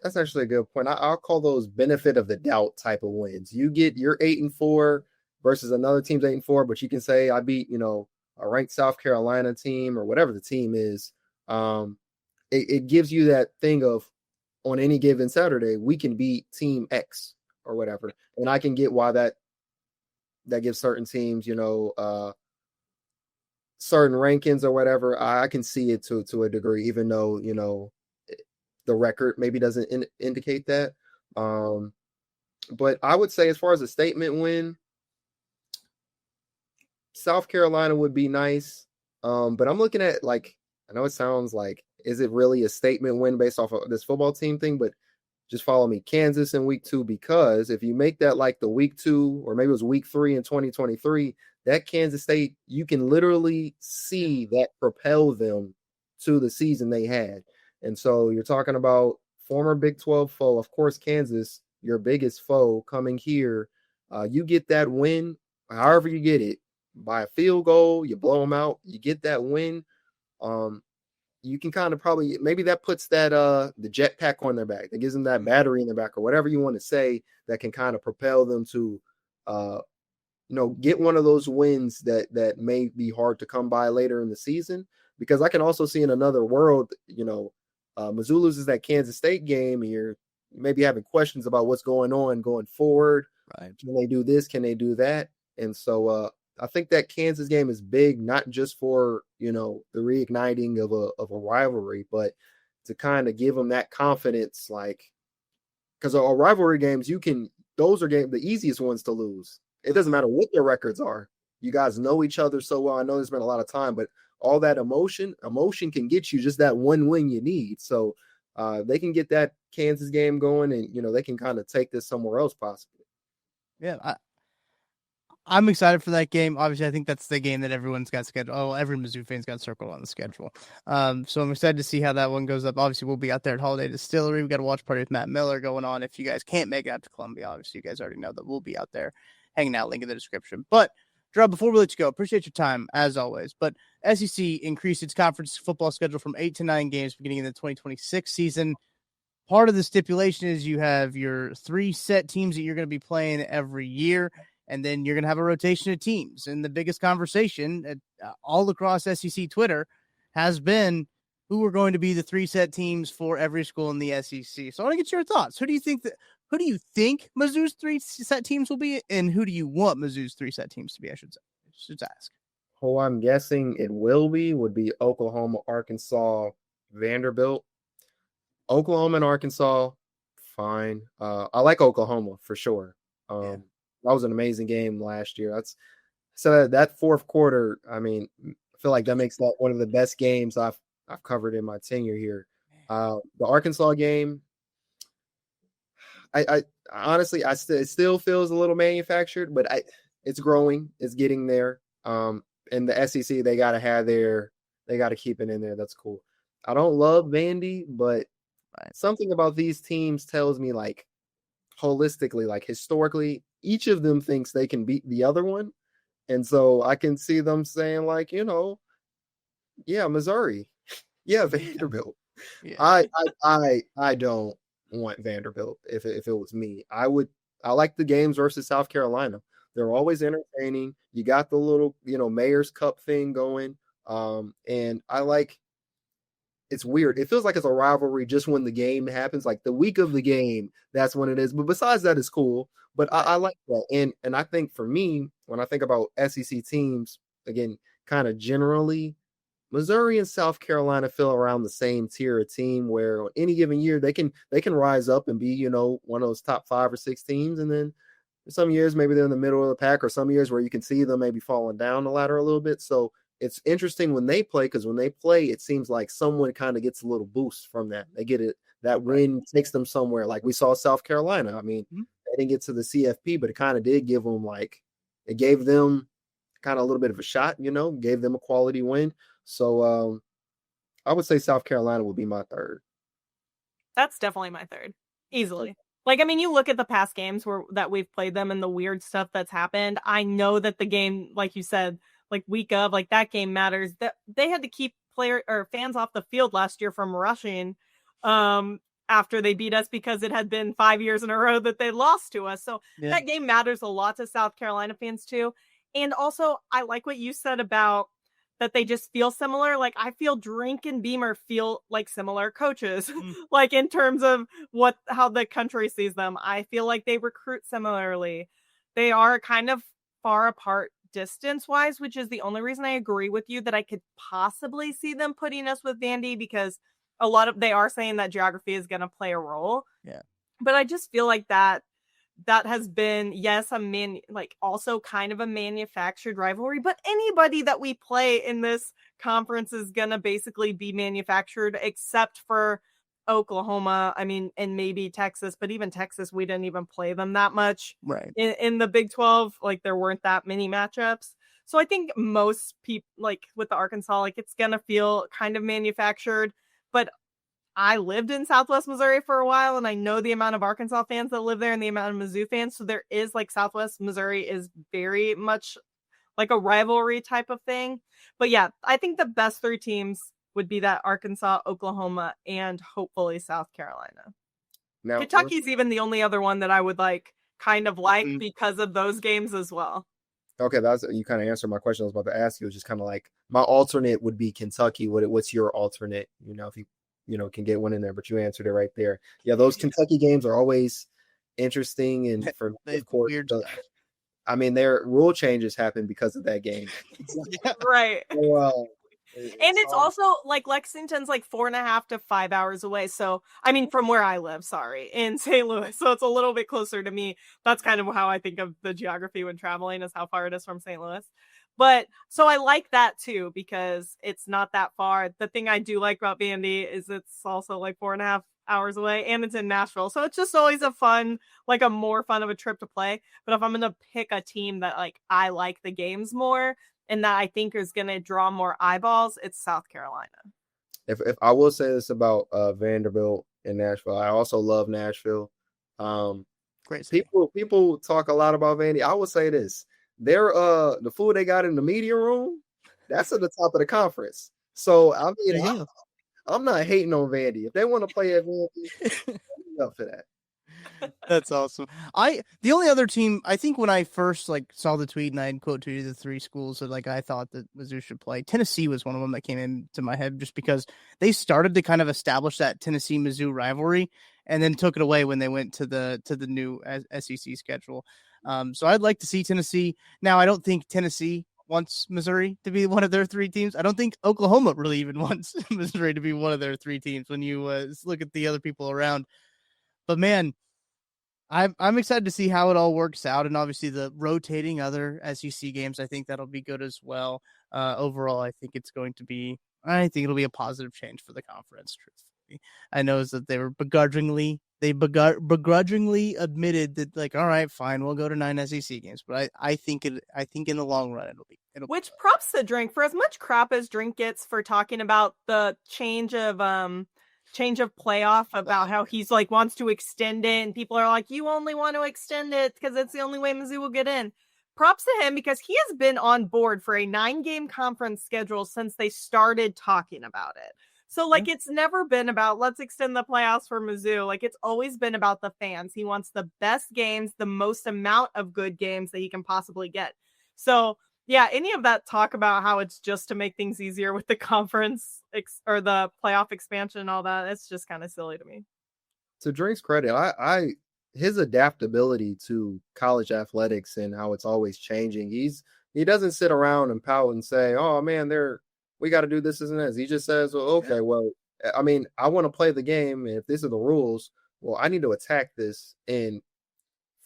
That's actually a good point. I'll call those benefit of the doubt type of wins. You get your 8-4 versus another team's 8-4, but you can say I beat, a ranked South Carolina team or whatever the team is. It gives you that thing of on any given Saturday, we can beat team X or whatever. And I can get why that gives certain teams, certain rankings or whatever. I can see it to a degree, even though, the record maybe doesn't indicate that. But I would say as far as a statement win, South Carolina would be nice. But I'm looking at I know it sounds like, is it really a statement win based off of this football team thing? But just follow me, Kansas in week 2, because if you make that like the week 2, or maybe it was week 3 in 2023, that Kansas State, you can literally see that propel them to the season they had. And so you're talking about former Big 12 foe, of course, Kansas, your biggest foe coming here. You get that win, however you get it, by a field goal, you blow them out, you get that win. You can kind of probably, maybe that puts that the jetpack on their back, that gives them that battery in their back, or whatever you want to say, that can kind of propel them to get one of those wins that may be hard to come by later in the season. Because I can also see in another world, Mizzou loses that Kansas State game, and you're maybe having questions about what's going on going forward. Right. Can they do this? Can they do that? And so I think that Kansas game is big, not just for, the reigniting of a rivalry, but to kind of give them that confidence, because our rivalry games, those are the easiest ones to lose. It doesn't matter what their records are. You guys know each other so well. I know there's been a lot of time, but all that emotion can get you just that one win you need. So they can get that Kansas game going, and, they can kind of take this somewhere else possibly. Yeah, I'm excited for that game. Obviously, I think that's the game that everyone's got scheduled. Oh, every Mizzou fan's got circled on the schedule. So I'm excited to see how that one goes up. Obviously, we'll be out there at Holiday Distillery. We got a watch party with Matt Miller going on. If you guys can't make it out to Columbia, obviously, you guys already know that we'll be out there hanging out. Link in the description. But Jarod, before we let you go, appreciate your time as always. But SEC increased its conference football schedule from 8 to 9 games beginning in the 2026 season. Part of the stipulation is you have your 3 set teams that you're going to be playing every year, and then you're going to have a rotation of teams. And the biggest conversation all across SEC Twitter has been who are going to be the 3 set teams for every school in the SEC. So I want to get your thoughts. Who do you think Mizzou's 3 set teams will be, and who do you want Mizzou's 3 set teams to be? I should ask. Who I'm guessing it would be Oklahoma, Arkansas, Vanderbilt. Oklahoma and Arkansas, fine. I like Oklahoma for sure. That was an amazing game last year. So that fourth quarter, I mean, I feel like that makes that one of the best games I've covered in my tenure here. The Arkansas game, I honestly, it still feels a little manufactured, but it's growing, it's getting there. And the SEC, they got to keep it in there. That's cool. I don't love Vandy, but something about these teams tells me, holistically, historically, each of them thinks they can beat the other one. And so I can see them saying, yeah, Missouri. Yeah, Vanderbilt. Yeah. I don't want Vanderbilt if it was me. I like the games versus South Carolina. They're always entertaining. You got the little, Mayor's Cup thing going. And it's weird. It feels like it's a rivalry just when the game happens, the week of the game, that's when it is. But besides that, it's cool. But I like that. And I think for me, when I think about SEC teams, again, kind of generally, Missouri and South Carolina feel around the same tier of team where on any given year they can rise up and be, one of those top 5 or 6 teams. And then some years maybe they're in the middle of the pack, or some years where you can see them maybe falling down the ladder a little bit. So it's interesting when they play, because when they play, it seems like someone kind of gets a little boost from that. They get it. That win takes them somewhere. Like we saw South Carolina. I mean, they didn't get to the CFP, but it kind of did give them it gave them kind of a little bit of a shot, gave them a quality win. So I would say South Carolina would be my third. That's definitely my third. Easily. Like, I mean, you look at the past games that we've played them and the weird stuff that's happened. I know that the game, like you said, like week of, like that game matters. That they had to keep fans off the field last year from rushing after they beat us because it had been 5 years in a row that they lost to us. So that game matters a lot to South Carolina fans too. And also, I like what you said about that they just feel similar. Like, I feel Drink and Beamer feel like similar coaches, like in terms of how the country sees them. I feel like they recruit similarly. They are kind of far apart distance wise, which is the only reason I agree with you that I could possibly see them putting us with Vandy, because they are saying that geography is going to play a role. Yeah. But I just feel like that has been, yes, also kind of a manufactured rivalry, but anybody that we play in this conference is going to basically be manufactured except for Oklahoma. I mean, and maybe Texas, but even Texas, we didn't even play them that much. Right. In the Big 12, like there weren't that many matchups. So I think most people, like with the Arkansas, like it's going to feel kind of manufactured, but I lived in Southwest Missouri for a while, and I know the amount of Arkansas fans that live there and the amount of Mizzou fans. So there is like Southwest Missouri is very much like a rivalry type of thing. But yeah, I think the best three teams would be that Arkansas, Oklahoma, and hopefully South Carolina. Now, Kentucky's even the only other one that I would kind of like because of those games as well. Okay, you kind of answered my question I was about to ask you. It was just kind of like my alternate would be Kentucky. What's your alternate? If you can get one in there, but you answered it right there. Yeah, those Kentucky games are always interesting, and for of course, I mean, their rule changes happen because of that game. Right. Well, and it's also like Lexington's like 4.5 to 5 hours away. So, I mean, from where I live, in St. Louis. So it's a little bit closer to me. That's kind of how I think of the geography when traveling, is how far it is from St. Louis. But so I like that too, because it's not that far. The thing I do like about Vandy is it's also like 4.5 hours away, and it's in Nashville. So it's just always a more fun of a trip to play. But if I'm going to pick a team that I like the games more and that I think is going to draw more eyeballs, it's South Carolina. If I will say this about Vanderbilt and Nashville, I also love Nashville. Great. People talk a lot about Vandy. I will say this. The food they got in the media room, that's at the top of the conference. So I mean, I'm not hating on Vandy. If they want to play at Vandy, I'm up for that. That's awesome. The only other team, I think when I first saw the tweet and I had quote tweeted the three schools that I thought that Mizzou should play, Tennessee was one of them that came into my head, just because they started to kind of establish that Tennessee Mizzou rivalry and then took it away when they went to the new SEC schedule. So I'd like to see Tennessee. Now, I don't think Tennessee wants Missouri to be one of their three teams. I don't think Oklahoma really even wants Missouri to be one of their three teams when you look at the other people around. But man, I'm excited to see how it all works out. And obviously the rotating other SEC games, I think that'll be good as well. Overall, I think it'll be a positive change for the conference, truthfully. I know that they were begrudgingly admitted that all right, fine, we'll go to 9 SEC games, but I think in the long run it'll which props to Drink for as much crap as Drink gets for talking about the change of playoff, about how he's wants to extend it, and people are like, you only want to extend it because it's the only way Mizzou will get in. Props to him, because he has been on board for a 9-game conference schedule since they started talking about it. So, it's never been about, let's extend the playoffs for Mizzou. It's always been about the fans. He wants the best games, the most amount of good games that he can possibly get. So, yeah, any of that talk about how it's just to make things easier with the conference or the playoff expansion and all that, it's just kind of silly to me. To Drink's credit, his adaptability to college athletics and how it's always changing. He doesn't sit around and pout and say, oh, man, we got to do this and this. He just says, well, okay, well, I mean, I want to play the game. And if these are the rules, well, I need to attack this and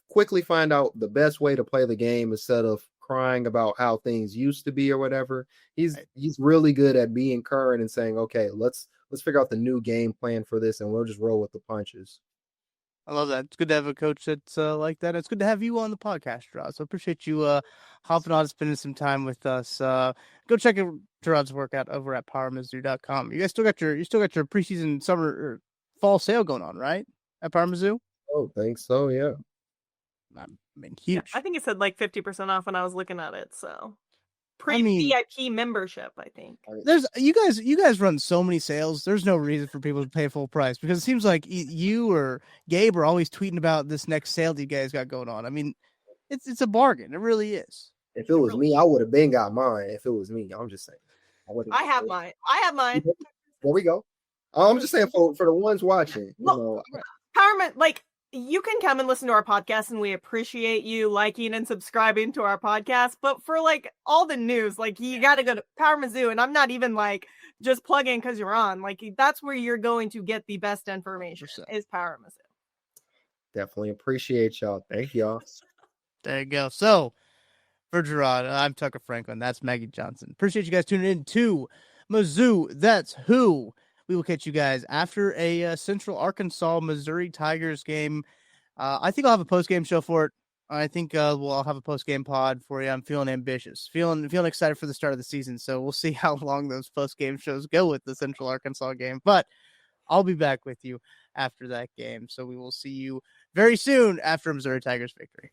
quickly find out the best way to play the game instead of crying about how things used to be or whatever. He's really good at being current and saying, okay, let's figure out the new game plan for this, and we'll just roll with the punches. I love that. It's good to have a coach that's like that. It's good to have you on the podcast, Jarod. So appreciate you hopping on and spending some time with us. Go check out Jarod's workout over at PowerMizzou.com. You guys still got your preseason summer or fall sale going on, right? At Power Mizzou? Oh, think so, yeah. I mean, Yeah, huge. I think it said like 50% off when I was looking at it. So I mean- VIP membership, I think. There's you guys run so many sales. There's no reason for people to pay full price because it seems like you or Gabe are always tweeting about this next sale that you guys got going on. I mean, it's a bargain. It really is. If it was me, I would have been got mine. If it was me, I'm just saying. I have mine. I have mine. There we go. I'm just saying for the ones watching, you know, Powerman, like, you can come and listen to our podcast, and we appreciate you liking and subscribing to our podcast. But for like all the news, like, you got to go to Power Mizzou, and I'm not even like just plugging because you're on. Like, that's where you're going to get the best information 100%. is Power Mizzou. definitely appreciate y'all. Thank y'all. There you go. So for Jarod, I'm Tucker Franklin. That's Maggie Johnson. Appreciate you guys tuning in to Mizzou. That's who. We will catch you guys after a Central Arkansas Missouri Tigers game. I think I'll have a post-game show for it. I think I'll have a post-game pod for you. I'm feeling ambitious, feeling excited for the start of the season. So we'll see how long those post-game shows go with the Central Arkansas game. But I'll be back with you after that game. So we will see you very soon after Missouri Tigers victory.